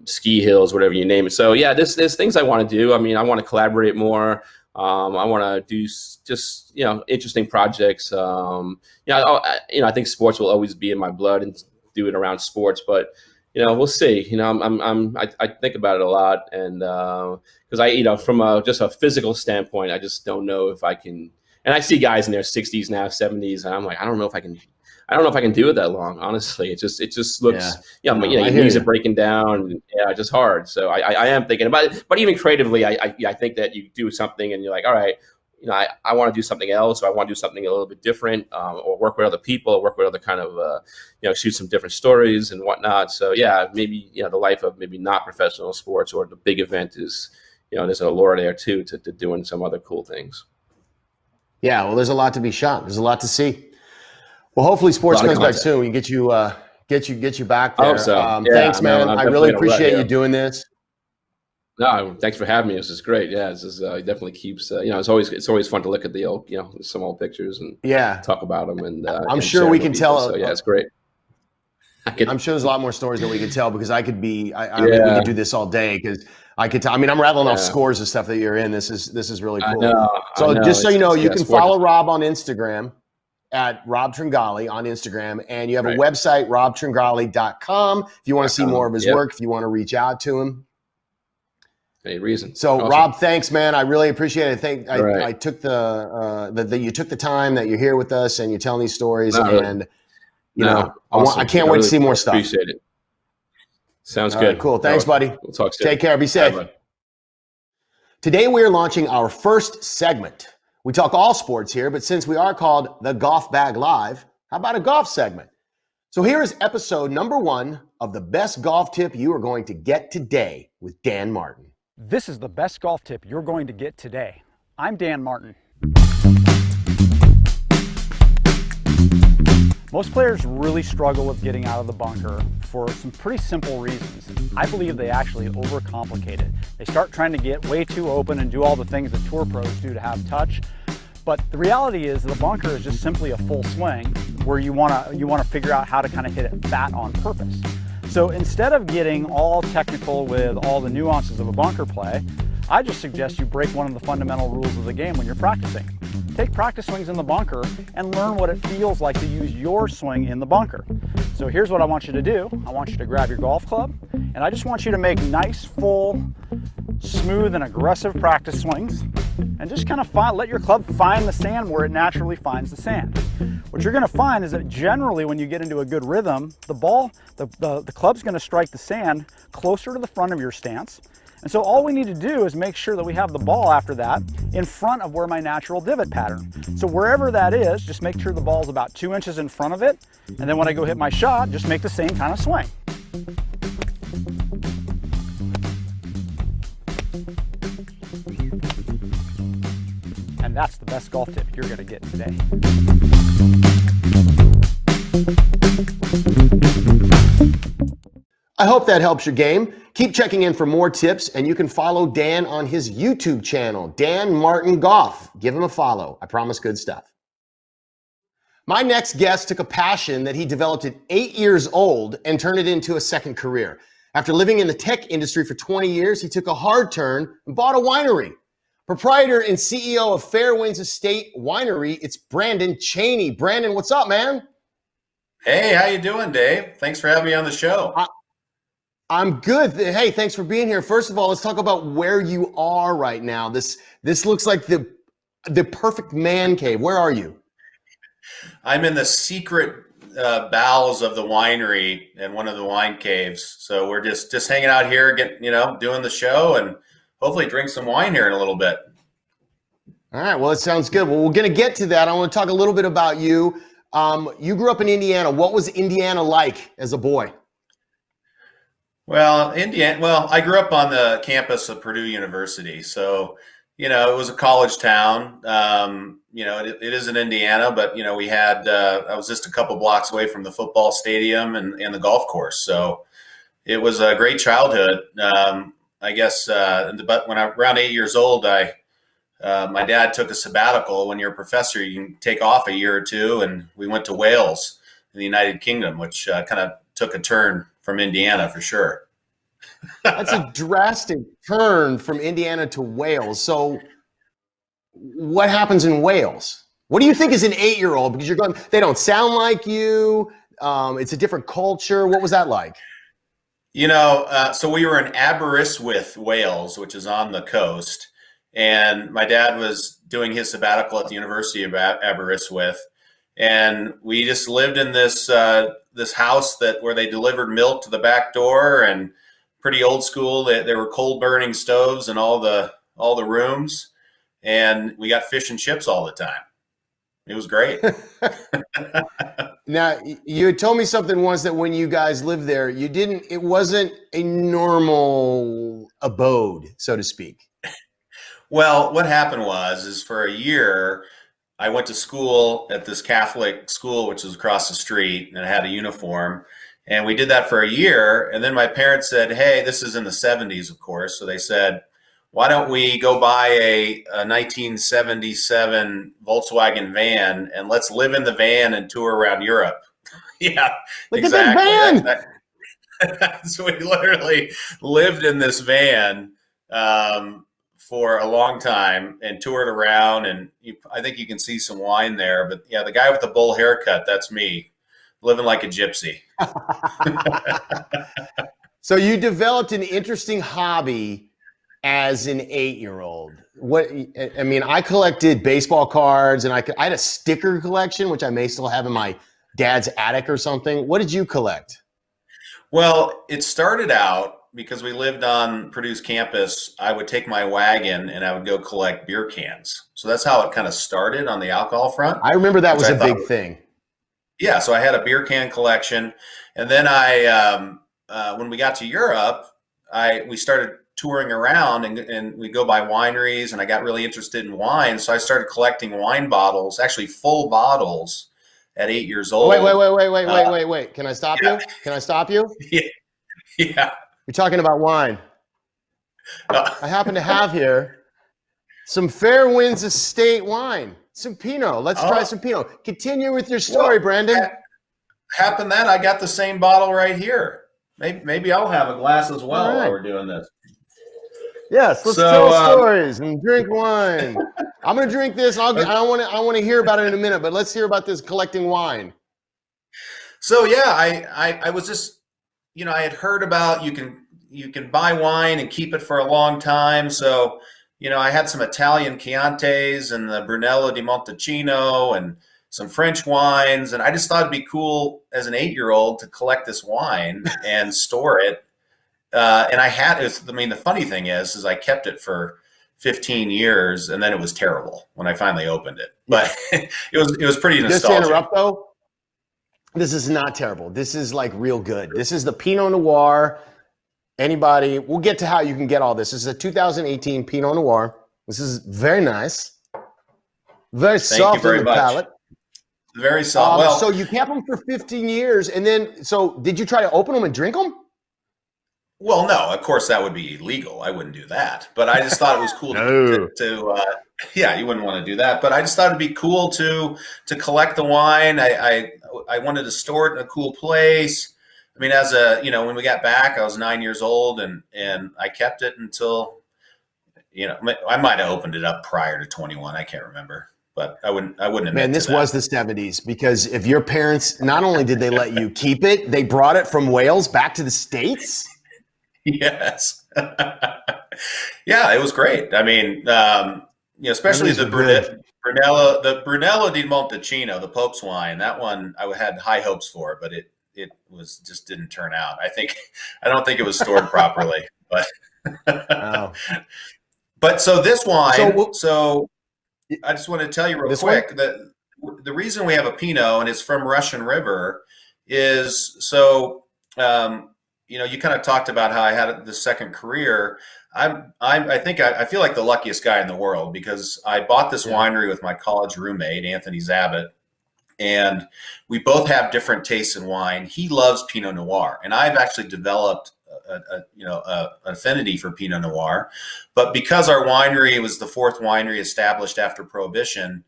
ski hills, whatever you name it. So yeah, there's things I want to do. I mean, I want to collaborate more. I want to do just interesting projects. I think sports will always be in my blood and do it around sports, but we'll see. I think about it a lot, and because from just a physical standpoint, I just don't know if I can. And I see guys in their 60s now, 70s, and I'm like, I don't know if I can do it that long. Honestly, it just looks, your knees are breaking down. And, just hard. So I am thinking about it. But even creatively, I think that you do something and you're like, all right, I want to do something else, or I want to do something a little bit different, or work with other people, or work with other kind of, shoot some different stories and whatnot. So yeah, maybe, the life of maybe not professional sports or the big event is, there's a allure there too, to doing some other cool things. Yeah. Well, there's a lot to be shot. There's a lot to see. Well, hopefully sports comes back soon. We can get you back there. I hope so. Thanks, man. I really appreciate you doing this. No, thanks for having me. This is great. Yeah, this is it definitely keeps. It's always fun to look at the old, some old pictures and talk about them. And I'm sure we can tell. So yeah, it's great. I'm sure there's a lot more stories that we could tell, because I mean, we could do this all day, because I could tell. I mean, I'm rattling off scores of stuff that you're in. This is really cool. I know. Just so you know, you can follow Rob on Instagram at Rob Tringali on Instagram, and you have a website, robtringali.com, if you want to see more of his work, if you want to reach out to him. Any reason. So awesome. Rob, thanks, man. I really appreciate it. I took that you took the time that you're here with us and you're telling these stories, and awesome. I can't wait to see more stuff. Appreciate it. Sounds good. Right, cool. Thanks, buddy. We'll talk soon. Take care. Be safe. Bye. Today we're launching our first segment. We talk all sports here, but since we are called the Golf Bag Live, how about a golf segment? So here is episode number 1 of the best golf tip you are going to get today with Dan Martin. This is the best golf tip you're going to get today. I'm Dan Martin. Most players really struggle with getting out of the bunker for some pretty simple reasons. I believe they actually overcomplicate it. They start trying to get way too open and do all the things that tour pros do to have touch. But the reality is the bunker is just simply a full swing where you want to figure out how to kind of hit it fat on purpose. So instead of getting all technical with all the nuances of a bunker play, I just suggest you break one of the fundamental rules of the game when you're practicing. Take practice swings in the bunker and learn what it feels like to use your swing in the bunker. So here's what I want you to do. I want you to grab your golf club, and I just want you to make nice, full, smooth, and aggressive practice swings, and just kind of let your club find the sand where it naturally finds the sand. What you're going to find is that generally when you get into a good rhythm, the club's going to strike the sand closer to the front of your stance. And so all we need to do is make sure that we have the ball after that in front of where my natural divot pattern. So wherever that is, just make sure the ball's about 2 inches in front of it. And then when I go hit my shot, just make the same kind of swing. And that's the best golf tip you're going to get today. I hope that helps your game. Keep checking in for more tips, and you can follow Dan on his YouTube channel, Dan Martin Golf. Give him a follow. I promise good stuff. My next guest took a passion that he developed at 8 years old and turned it into a second career. After living in the tech industry for 20 years, he took a hard turn and bought a winery. Proprietor and CEO of Fairwinds Estate Winery, it's Brandon Chaney. Brandon, what's up, man? Hey, how you doing, Dave? Thanks for having me on the show. I'm good. Hey, thanks for being here. First of all, let's talk about where you are right now. This looks like the perfect man cave. Where are you? I'm in the secret bowels of the winery in one of the wine caves. So we're just hanging out here, doing the show, and hopefully drink some wine here in a little bit. All right. Well, it sounds good. Well, we're going to get to that. I want to talk a little bit about you. You grew up in Indiana. What was Indiana like as a boy? Well, I grew up on the campus of Purdue University. So, it was a college town. It is in Indiana, but, we had, I was just a couple blocks away from the football stadium and the golf course. So it was a great childhood. I guess, but when I around 8 years old, my dad took a sabbatical. When you're a professor, you can take off a year or two, and we went to Wales in the United Kingdom, which kind of took a turn from Indiana for sure. That's a drastic turn from Indiana to Wales. So what happens in Wales? What do you think as an 8-year-old? Because they don't sound like you. It's a different culture. What was that like? So we were in Aberystwyth, Wales, which is on the coast. And my dad was doing his sabbatical at the University of Aberystwyth, and we just lived in this house where they delivered milk to the back door, and pretty old school. There were coal burning stoves in all the rooms, and we got fish and chips all the time. It was great. Now, you had told me something once that when you guys lived there, it wasn't a normal abode, so to speak. Well, what happened is for a year, I went to school at this Catholic school, which was across the street, and I had a uniform. And we did that for a year. And then my parents said, hey, this is in the 70s, of course. So they said, why don't we go buy a 1977 Volkswagen van, and let's live in the van and tour around Europe. Yeah, Look exactly. At that van. So we literally lived in this van for a long time and toured around, and I think you can see some wine there, but yeah, the guy with the bowl haircut, that's me, living like a gypsy. So you developed an interesting hobby as an 8-year-old. I collected baseball cards, and I had a sticker collection, which I may still have in my dad's attic or something. What did you collect? Well, it started out because we lived on Purdue's campus. I would take my wagon and I would go collect beer cans. So that's how it kind of started on the alcohol front. I remember that was a big thing. Yeah, so I had a beer can collection, and then when we got to Europe, we started touring around, and we go by wineries, and I got really interested in wine, so I started collecting wine bottles, actually full bottles, at 8 years old. Wait. Can I stop you? Can I stop you? Yeah. You're talking about wine. I happen to have here some Fairwinds Estate wine, some Pinot. Let's try some Pinot. Continue with your story, Brandon. Happened that I got the same bottle right here. Maybe I'll have a glass as well while we're doing this. Yes, let's tell stories and drink wine. I'm going to drink this. I want to hear about it in a minute, but let's hear about this collecting wine. So yeah, I was just, I had heard about you can buy wine and keep it for a long time. So, I had some Italian Chiantis and the Brunello di Montalcino and some French wines, and I just thought it'd be cool as an 8-year-old to collect this wine and store it. And the funny thing is I kept it for 15 years, and then it was terrible when I finally opened it. But it was pretty nostalgic. Just to interrupt though, this is not terrible. This is like real good. This is the Pinot Noir. We'll get to how you can get all this. This is a 2018 Pinot Noir. This is very nice. Very soft on the palate. Very soft. So you kept them for 15 years, and then, so did you try to open them and drink them? Well, no, of course that would be illegal. I wouldn't do that. But I just thought it was cool you wouldn't want to do that. But I just thought it'd be cool to collect the wine. I wanted to store it in a cool place. I mean, when we got back, I was 9 years old, and I kept it until, I might have opened it up prior to 21. I can't remember, but I wouldn't admit. Man, this was the 70s, because if your parents, not only did they let you keep it, they brought it from Wales back to the States. Yes. Yeah, it was great. I mean, especially the Brunello di Montalcino, the Pope's wine. That one I had high hopes for, but it just didn't turn out. I don't think it was stored properly. But Oh. But so this wine, So, I just want to tell you real this quick that the reason we have a Pinot and it's from Russian River is so, you kind of talked about how I had the second career. I think I feel like the luckiest guy in the world because I bought this winery with my college roommate, Anthony Zabit, and we both have different tastes in wine. He loves Pinot Noir, and I've actually developed an affinity for Pinot Noir. But because our winery was the fourth winery established after Prohibition,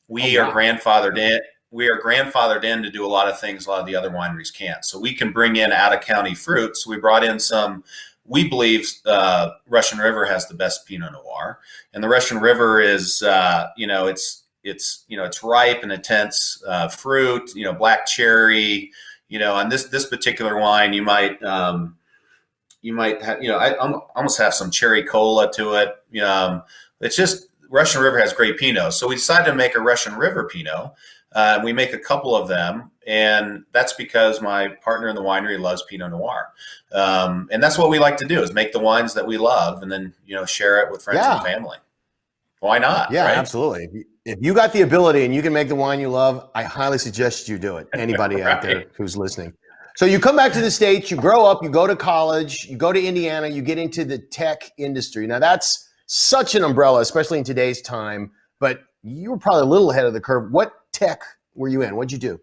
we are grandfathered in. We are grandfathered in to do a lot of things a lot of the other wineries can't. So we can bring in out of county fruits. We brought in some. We believe Russian River has the best Pinot Noir, and the Russian River is it's ripe and intense fruit. Black cherry. On this particular wine, you might have, I almost have some cherry cola to it. It's just Russian River has great Pinot. So we decided to make a Russian River Pinot. We make a couple of them, and that's because my partner in the winery loves Pinot Noir. And that's what we like to do is make the wines that we love and then, share it with friends and family. Why not? Yeah, right? Absolutely. If you got the ability and you can make the wine you love, I highly suggest you do it. Anybody out there who's listening. So you come back to the States, you grow up, you go to college, you go to Indiana, you get into the tech industry. Now that's such an umbrella, especially in today's time, but you were probably a little ahead of the curve. What tech were you in? What'd you do?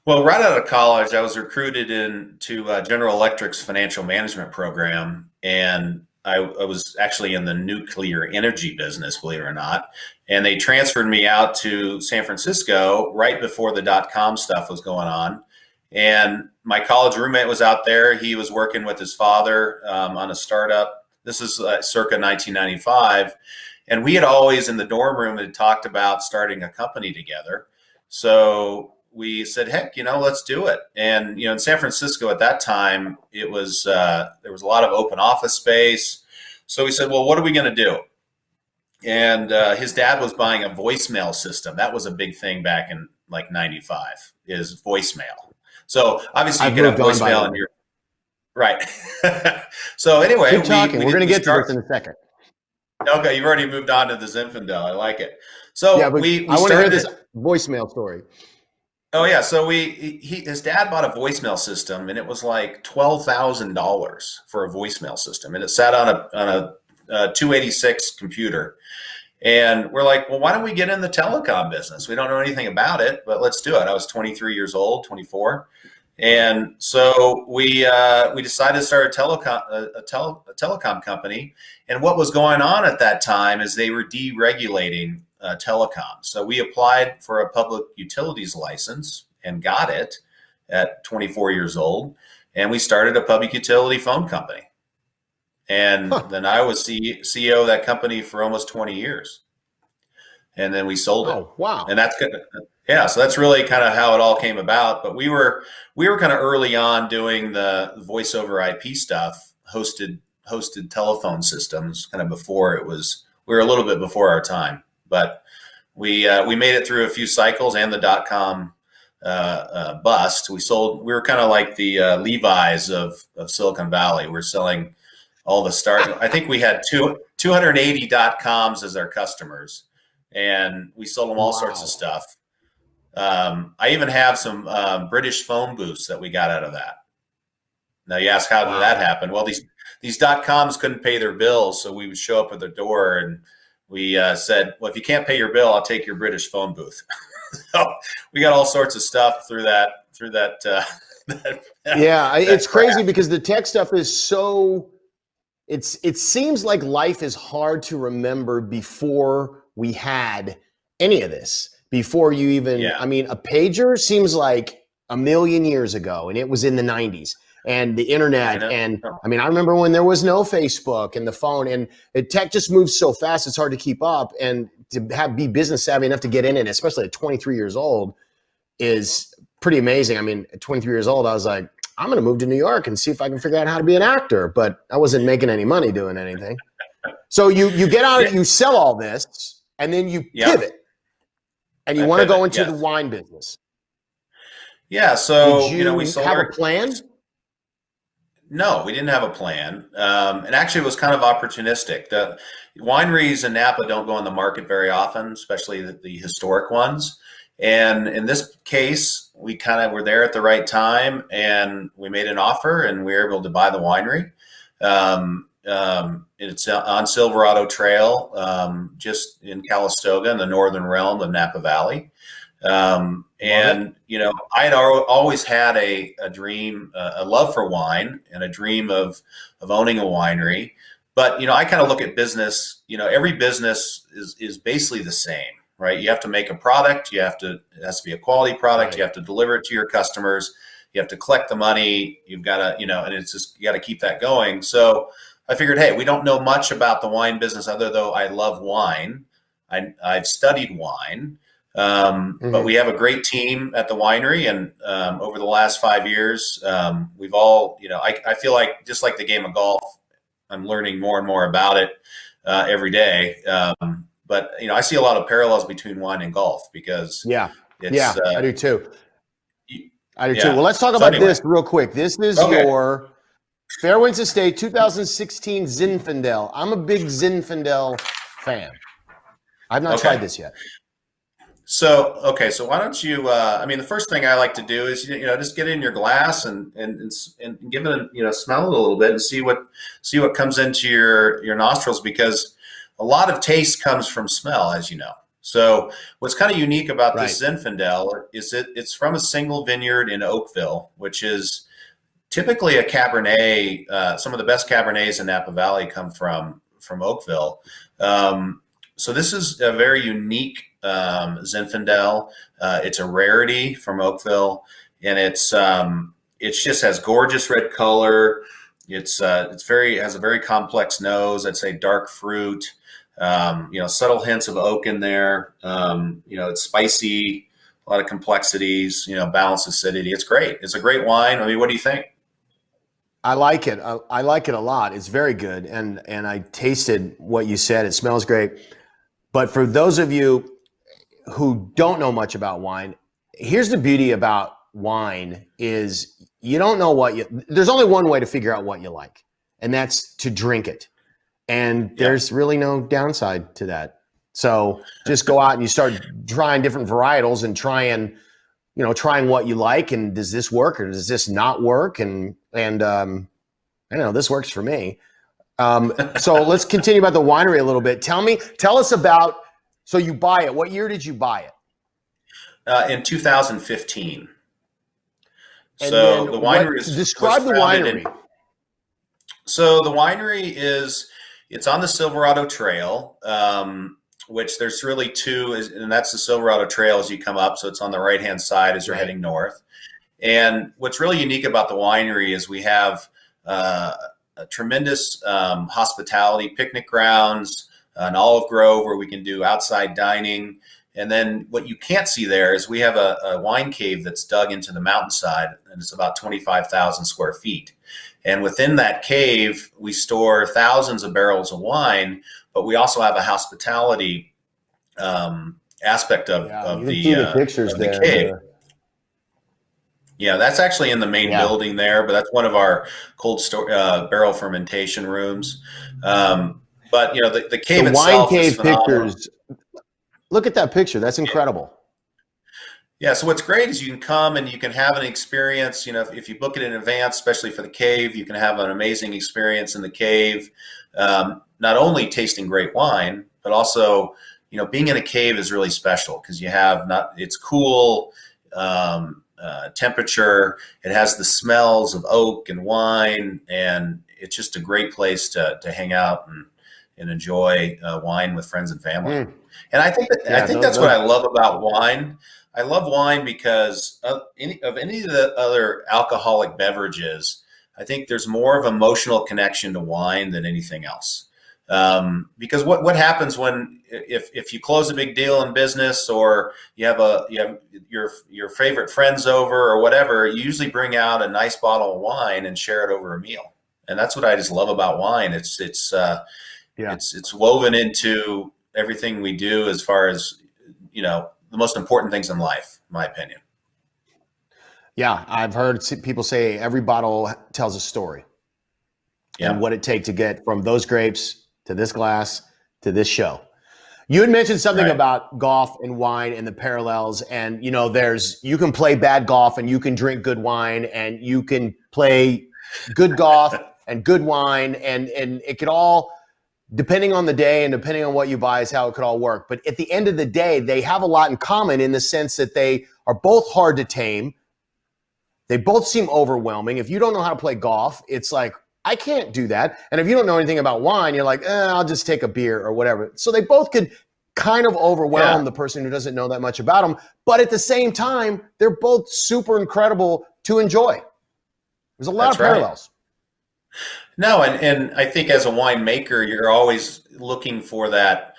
Well, right out of college, I was recruited into General Electric's financial management program, and I was actually in the nuclear energy business, believe it or not. And they transferred me out to San Francisco right before the dot-com stuff was going on. And my college roommate was out there. He was working with his father on a startup. This is circa 1995. And we had always in the dorm room had talked about starting a company together. So we said, heck, let's do it. And, in San Francisco at that time, it was, there was a lot of open office space. So we said, well, what are we going to do? And his dad was buying a voicemail system. That was a big thing back in like 95 is voicemail. So obviously you could have voicemail in your, right. So anyway, keep talking. We're going to get to this in a second. Okay. You've already moved on to the Zinfandel. I like it. So yeah, we I want to hear this voicemail story. Oh yeah, so his dad bought a voicemail system, and it was like $12,000 for a voicemail system, and it sat on a 286 computer. And we're like, well, why don't we get in the telecom business? We don't know anything about it, but let's do it. I was 23 years old, 24, and so we decided to start a telecom company. And what was going on at that time is they were deregulating telecom. So we applied for a public utilities license and got it at 24 years old. And we started a public utility phone company. And then I was CEO of that company for almost 20 years. And then we sold it. Oh, wow. And that's good. Yeah. So that's really kind of how it all came about. But we were kind of early on doing the voice over IP stuff, hosted telephone systems kind of before we were a little bit before our time. But we made it through a few cycles and the dot-com bust. We were kind of like the Levi's of Silicon Valley. We're selling all the start. I think we had 280 dot-coms as our customers, and we sold them all sorts of stuff. I even have some British phone booths that we got out of that. Now you ask, how did that happen? Well, these dot-coms couldn't pay their bills, so we would show up at their door and we said, well, if you can't pay your bill, I'll take your British phone booth. So we got all sorts of stuff through that. Yeah, it's crazy because the tech stuff is so, it seems like life is hard to remember before we had any of this, before you even, I mean, a pager seems like a million years ago, and it was in the 90s. And the internet, and I mean, I remember when there was no Facebook and the phone, and the tech just moves so fast, it's hard to keep up. And to be business savvy enough to get in it, especially at 23 years old, is pretty amazing. I mean, at 23 years old, I was like, I'm going to move to New York and see if I can figure out how to be an actor. But I wasn't making any money doing anything. So you get out, you sell all this, and then you pivot, and you want to go into the wine business. Yeah. So Did you we sold have a plan? No, we didn't have a plan. And actually, it was kind of opportunistic. The wineries in Napa don't go on the market very often, especially the historic ones. And in this case, we kind of were there at the right time, and we made an offer, and we were able to buy the winery. It's on Silverado Trail, just in Calistoga, in the northern realm of Napa Valley. And I had always had a dream, a love for wine, and a dream of owning a winery. But I kind of look at business. Every business is basically the same, right? You have to make a product. It has to be a quality product. Right. You have to deliver it to your customers. You have to collect the money. You've got to, and it's just, you got to keep that going. So I figured, hey, we don't know much about the wine business, other though I love wine. I've studied wine. But we have a great team at the winery, and over the last 5 years, we've all, I feel like, just like the game of golf, I'm learning more and more about it every day. But I see a lot of parallels between wine and golf, because I do too. I do too. Yeah. Well, let's talk about this real quick. This is your Fairwinds Estate 2016 Zinfandel. I'm a big Zinfandel fan. I've not tried this yet. So why don't you, the first thing I like to do is, just get it in your glass and give it, smell it a little bit and see what comes into your nostrils, because a lot of taste comes from smell, as you know. So what's kind of unique about this Zinfandel is it's from a single vineyard in Oakville, which is typically a Cabernet. Some of the best Cabernets in Napa Valley come from Oakville. So this is a very unique Zinfandel. It's a rarity from Oakville, and it just has gorgeous red color. It's has a very complex nose. I'd say dark fruit. Subtle hints of oak in there. It's spicy, a lot of complexities. Balanced acidity. It's great. It's a great wine. What do you think? I like it. I like it a lot. It's very good, and I tasted what you said. It smells great. But for those of you who don't know much about wine, here's the beauty about wine is you don't know there's only one way to figure out what you like, and that's to drink it. And there's really no downside to that. So just go out and you start trying different varietals and trying what you like, and does this work or does this not work? And I don't know, this works for me. So let's continue about the winery a little bit. Tell us about, so you buy it. What year did you buy it? In 2015. And so the winery describe the winery. So the winery it's on the Silverado Trail, which there's really two, and that's the Silverado Trail as you come up. So it's on the right-hand side as you're heading north. And what's really unique about the winery is we have a tremendous hospitality, picnic grounds, an olive grove where we can do outside dining. And then what you can't see there is we have a wine cave that's dug into the mountainside, and it's about 25,000 square feet. And within that cave, we store thousands of barrels of wine, but we also have a hospitality aspect of the pictures of there. the cave. Yeah, that's actually in the main building there, but that's one of our cold barrel fermentation rooms. But the cave itself is phenomenal. Pictures. Look at that picture. That's incredible. Yeah. So what's great is you can come and you can have an experience. If you book it in advance, especially for the cave, you can have an amazing experience in the cave. Not only tasting great wine, but also being in a cave is really special because it's cool. Temperature. It has the smells of oak and wine, and it's just a great place to hang out and enjoy wine with friends and family. And I think that's what I love about wine. I love wine because of any of the other alcoholic beverages, I think there's more of emotional connection to wine than anything else. Because what happens if you close a big deal in business, or you have your favorite friends over or whatever, you usually bring out a nice bottle of wine and share it over a meal. And that's what I just love about wine. It's woven into everything we do as far as, the most important things in life, in my opinion. Yeah. I've heard people say every bottle tells a story. and what it takes to get from those grapes to this glass to this show. You had mentioned something about golf and wine and the parallels, and you can play bad golf and you can drink good wine, and you can play good golf and good wine, and it could all, depending on the day and depending on what you buy, is how it could all work. But at the end of the day, they have a lot in common in the sense that they are both hard to tame. They both seem overwhelming. If you don't know how to play golf, it's like, I can't do that. And if you don't know anything about wine, you're like, I'll just take a beer or whatever. So they both could kind of overwhelm the person who doesn't know that much about them. But at the same time, they're both super incredible to enjoy. There's a lot of parallels. No, and I think as a winemaker, you're always looking for that,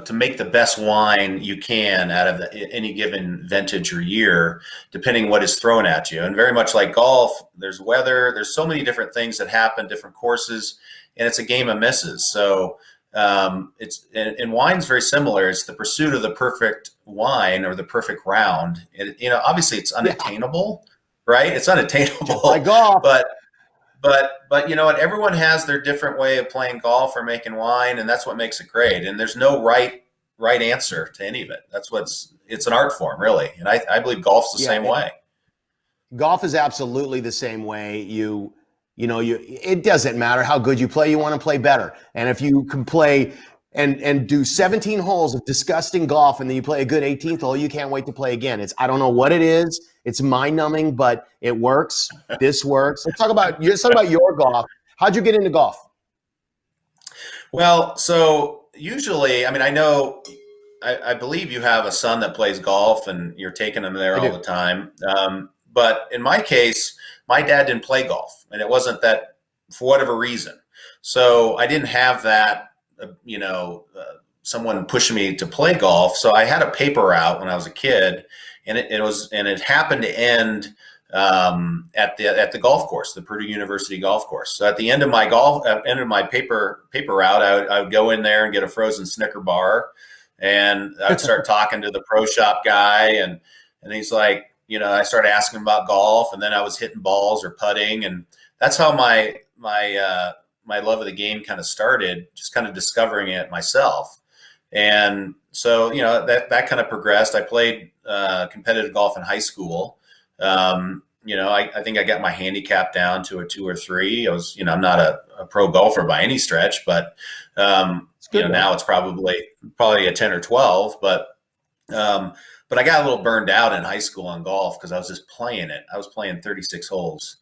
to make the best wine you can out of any given vintage or year, depending what is thrown at you. And very much like golf, there's weather, there's so many different things that happen, different courses, and it's a game of misses. So and wine's very similar. It's the pursuit of the perfect wine or the perfect round. Obviously it's unattainable, right? It's unattainable. Just like golf. But you know what? Everyone has their different way of playing golf or making wine, and that's what makes it great. And there's no right answer to any of it. It's an art form, really. And I believe golf's the same way. Golf is absolutely the same way. It doesn't matter how good you play. You want to play better. And if you can play and do 17 holes of disgusting golf, and then you play a good 18th hole, you can't wait to play again. I don't know what it is. It's mind-numbing, but it works. This works. Let's talk about your golf. How'd you get into golf? Well, so usually, I believe you have a son that plays golf, and you're taking him there all the time. But in my case, my dad didn't play golf, and it wasn't that for whatever reason. So I didn't have that, someone pushing me to play golf. So I had a paper route when I was a kid, and it happened to end at the golf course, the Purdue University golf course. So at the end of my paper route, I would go in there and get a frozen Snicker bar, and I would start talking to the pro shop guy, and he's like, I started asking him about golf, and then I was hitting balls or putting, and that's how my love of the game kind of started, just kind of discovering it myself. And so, that kind of progressed. I played competitive golf in high school. I think I got my handicap down to a 2 or 3. I was, I'm not a pro golfer by any stretch, but now it's probably a 10 or 12. But I got a little burned out in high school on golf because I was just playing it. I was playing 36 holes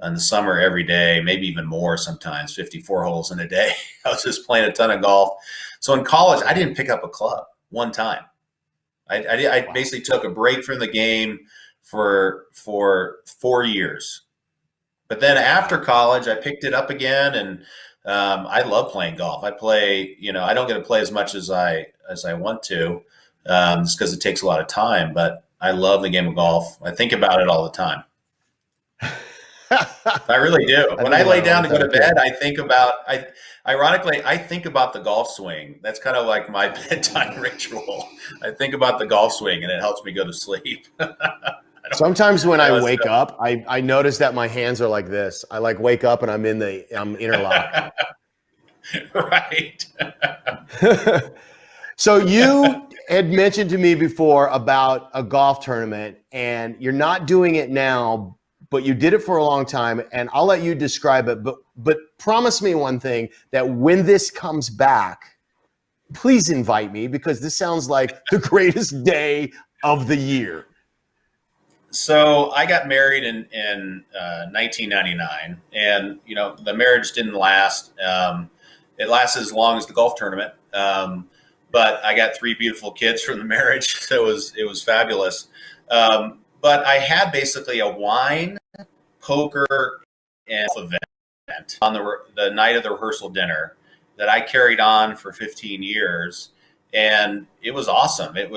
in the summer every day, maybe even more sometimes, 54 holes in a day. I was just playing a ton of golf. So in college, I didn't pick up a club one time. I basically took a break from the game for 4 years. But then after college, I picked it up again, and I love playing golf. I play, I don't get to play as much as I want to, just because it takes a lot of time. But I love the game of golf. I think about it all the time. I really do. When I lay down to go to bed, I think about the golf swing. That's kind of like my bedtime ritual. I think about the golf swing, and it helps me go to sleep. Sometimes when I wake up, I notice that my hands are like this. I wake up and I'm interlocked. Right. So you had mentioned to me before about a golf tournament, and you're not doing it now, but you did it for a long time, and I'll let you describe it. But promise me one thing, that when this comes back, please invite me, because this sounds like the greatest day of the year. So I got married in 1999, and the marriage didn't last. It lasted as long as the golf tournament, but I got 3 beautiful kids from the marriage, so it was fabulous. But I had basically a wine, poker, and event on the night of the rehearsal dinner that I carried on for 15 years. And it was awesome. We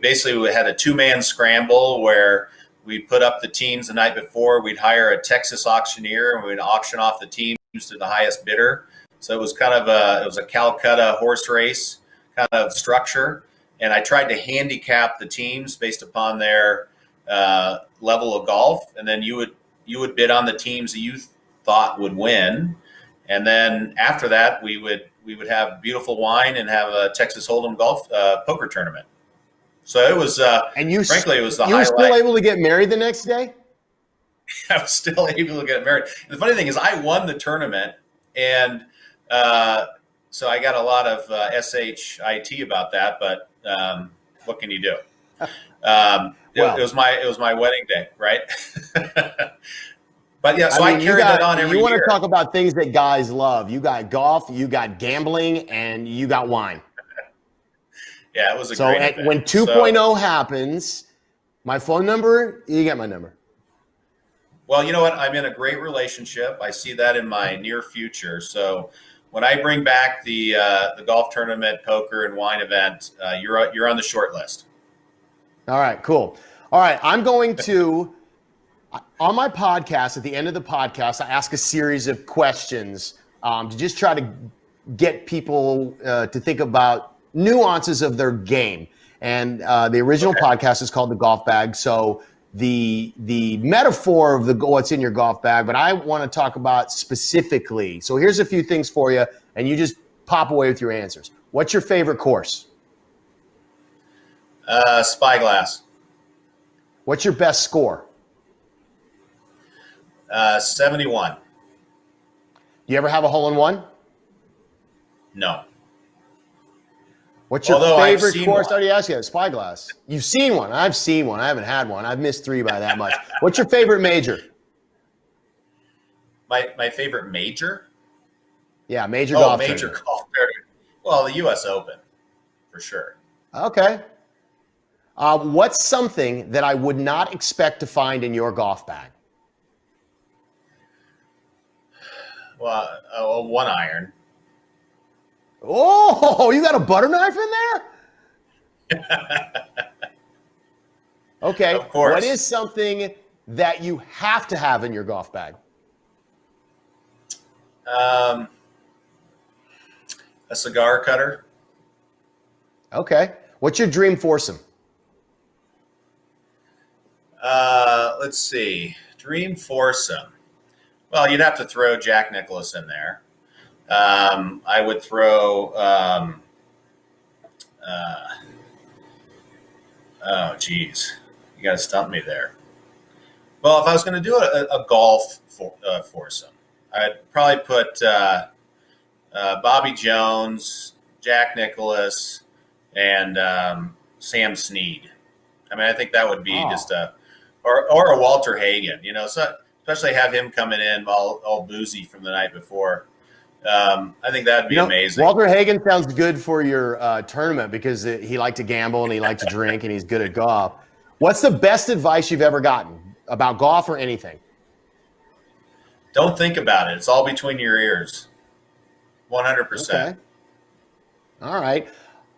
basically had a 2-man scramble where we put up the teams the night before. We'd hire a Texas auctioneer, and we'd auction off the teams to the highest bidder. So it was kind of a Calcutta horse race kind of structure. And I tried to handicap the teams based upon their level of golf. And then you you would bid on the teams that you thought would win, and then after that, we would have beautiful wine and have a Texas Hold'em golf poker tournament. So it was, frankly, it was the highlight. You were still able to get married the next day? I was still able to get married. And the funny thing is, I won the tournament, and so I got a lot of shit about that. But what can you do? It was my wedding day, right? But yeah, so I carried that on every year. You want to talk about things that guys love? You got golf, you got gambling, and you got wine. Yeah, it was a great event. When 2.0 happens, my phone number, you get my number. Well, you know what? I'm in a great relationship. I see that in my near future. So when I bring back the golf tournament, poker, and wine event, you're on the short list. All right, cool. All right, I'm going to, on my podcast, at the end of the podcast, I ask a series of questions to just try to get people to think about nuances of their game. And the original podcast is called The Golf Bag. So the metaphor of what's in your golf bag, but I want to talk about specifically. So here's a few things for you, and you just pop away with your answers. What's your favorite course? Spyglass. What's your best score? 71. You ever have a hole-in-one? No. What's your favorite course? One. I already asked you that. Spyglass. You've seen one. I've seen one. I haven't had one. I've missed 3 by that much. What's your favorite major? My favorite major? Yeah, major golf. Major golf. Well, the U.S. Open, for sure. Okay. What's something that I would not expect to find in your golf bag? Well, a 1-iron. Oh, you got a butter knife in there? Okay. Of course. What is something that you have to have in your golf bag? A cigar cutter. Okay. What's your dream foursome? Let's see. Dream foursome. Well, you'd have to throw Jack Nicklaus in there. I would throw, oh, geez. You got to stump me there. Well, if I was going to do a golf foursome, I'd probably put Bobby Jones, Jack Nicklaus, and Sam Snead. I mean, I think that would be just or a Walter Hagen, so especially have him coming in all boozy from the night before. I think that'd be amazing. Walter Hagen sounds good for your tournament because he liked to gamble and he liked to drink and he's good at golf. What's the best advice you've ever gotten about golf or anything? Don't think about it. It's all between your ears. 100%. Okay.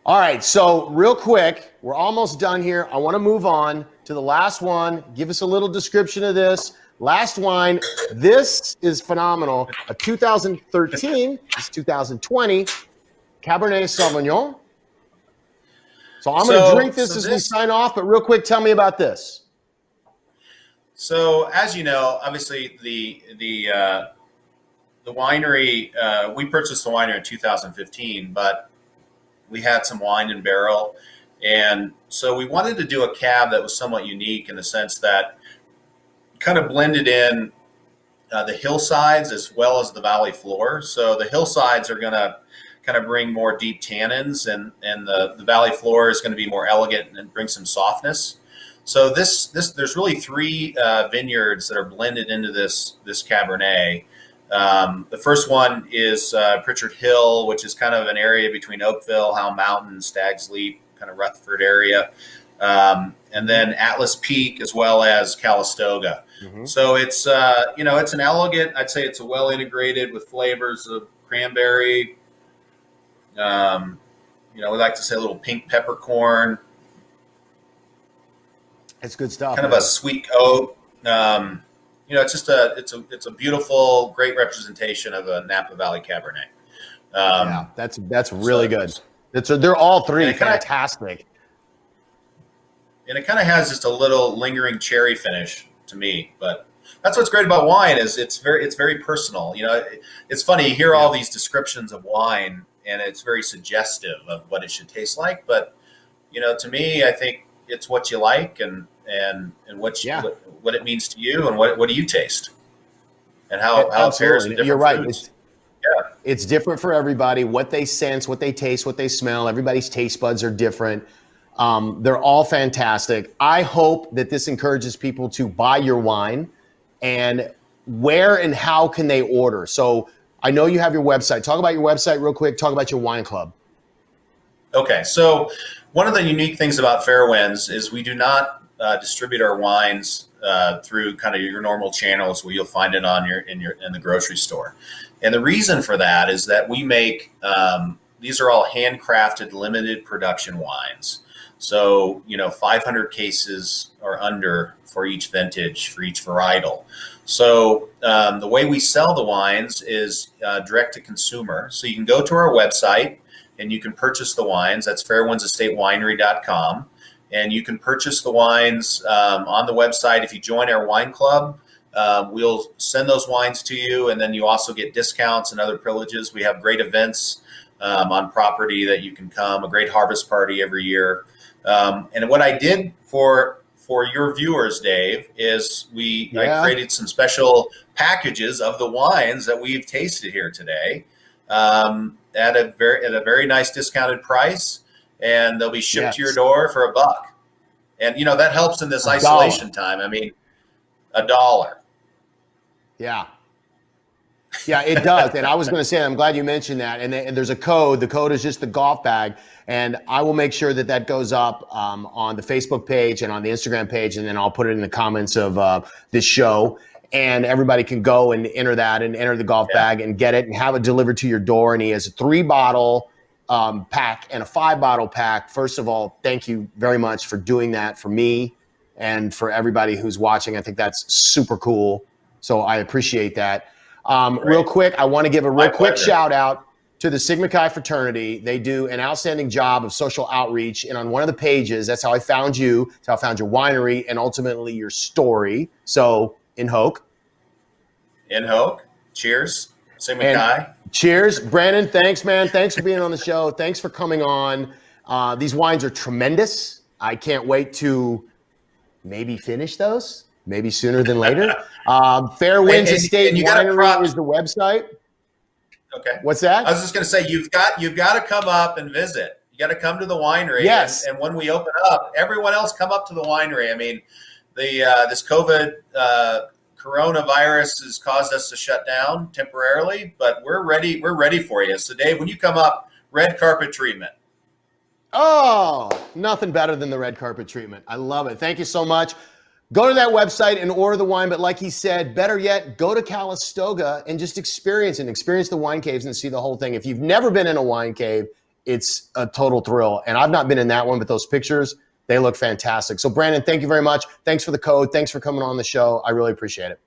All right. So real quick, we're almost done here. I want to move on to the last one. Give us a little description of this. Last wine, this is phenomenal. A 2013, it's 2020, Cabernet Sauvignon. So I'm going to drink this as we sign off, but real quick, tell me about this. So as you know, obviously the winery, we purchased the winery in 2015, but we had some wine in barrel. And so we wanted to do a cab that was somewhat unique in the sense that kind of blended in the hillsides as well as the valley floor. So the hillsides are going to kind of bring more deep tannins, and the valley floor is going to be more elegant and bring some softness. So there's really 3 vineyards that are blended into this Cabernet. The first one is Pritchard Hill, which is kind of an area between Oakville, Howell Mountain, Stag's Leap, kind of Rutherford area. And then Atlas Peak as well as Calistoga. Mm-hmm. So it's, it's an elegant, I'd say it's a well integrated with flavors of cranberry. We like to say a little pink peppercorn. It's good stuff. Kind of a sweet oak. It's just it's a beautiful, great representation of a Napa Valley Cabernet. Yeah, that's really good. They're all 3 fantastic. And it kind of has just a little lingering cherry finish to me, but That's what's great about wine is it's very personal. You know, it's funny, you hear all these descriptions of wine and it's very suggestive of what it should taste like. But, you know, to me, I think it's what you like and what it means to you and what do you taste and how it pairs with different You're right. foods. It's different for everybody, what they sense, what they taste, what they smell. Everybody's taste buds are different. They're all fantastic. I hope that this encourages people to buy your wine. And where and how can they order? So I know you have your website. Talk about your website real quick. Talk about your wine club. Okay. So one of the unique things about Fairwinds is we do not distribute our wines through kind of your normal channels where you'll find it in the grocery store. And the reason for that is that we make these are all handcrafted, limited production wines. So, you know, 500 cases or under for each vintage, for each varietal. So the way we sell the wines is direct to consumer. So you can go to our website and you can purchase the wines. That's fairwindsestatewinery.com. And you can purchase the wines on the website. If you join our wine club, we'll send those wines to you. And then you also get discounts and other privileges. We have great events on property that you can come, a great harvest party every year. And what I did for your viewers, Dave, is I created some special packages of the wines that we've tasted here today at a very nice discounted price, and they'll be shipped to your door for $1. And you know that helps in this isolation time. I mean, $1. Yeah. Yeah, it does. And I was going to say, I'm glad you mentioned that. And there's a code. The code is just the golf bag. And I will make sure that goes up on the Facebook page and on the Instagram page. And then I'll put it in the comments of this show. And everybody can go and enter that and enter the golf bag and get it and have it delivered to your door. And he has a 3-bottle pack and a 5-bottle pack. First of all, thank you very much for doing that for me and for everybody who's watching. I think that's super cool. So I appreciate that. Real quick, I want to give a quick shout out to the Sigma Chi fraternity. They do an outstanding job of social outreach. And on one of the pages, that's how I found you. That's how I found your winery and ultimately your story. So in Hoke. Cheers. Sigma Chi. Cheers. Brandon, thanks, man. Thanks for being on the show. Thanks for coming on. These wines are tremendous. I can't wait to maybe finish those. Maybe sooner than later. Fairwinds Estate Winery is the website. Okay. What's that? I was just going to say you've got to come up and visit. You got to come to the winery. Yes. And when we open up, everyone else come up to the winery. I mean, this COVID coronavirus has caused us to shut down temporarily, but we're ready. We're ready for you. So, Dave, when you come up, red carpet treatment. Oh, nothing better than the red carpet treatment. I love it. Thank you so much. Go to that website and order the wine. But like he said, better yet, go to Calistoga and just experience the wine caves and see the whole thing. If you've never been in a wine cave, it's a total thrill. And I've not been in that one, but those pictures, they look fantastic. So Brandon, thank you very much. Thanks for the code. Thanks for coming on the show. I really appreciate it.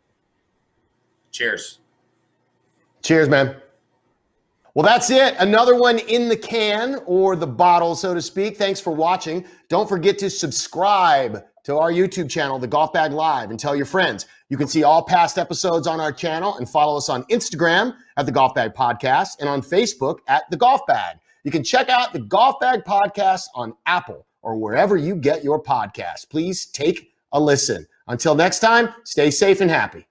Cheers. Cheers, man. Well, that's it. Another one in the can or the bottle, so to speak. Thanks for watching. Don't forget to subscribe to our YouTube channel, The Golf Bag Live, and tell your friends. You can see all past episodes on our channel and follow us on Instagram at The Golf Bag Podcast and on Facebook at The Golf Bag. You can check out The Golf Bag Podcast on Apple or wherever you get your podcast. Please take a listen. Until next time, stay safe and happy.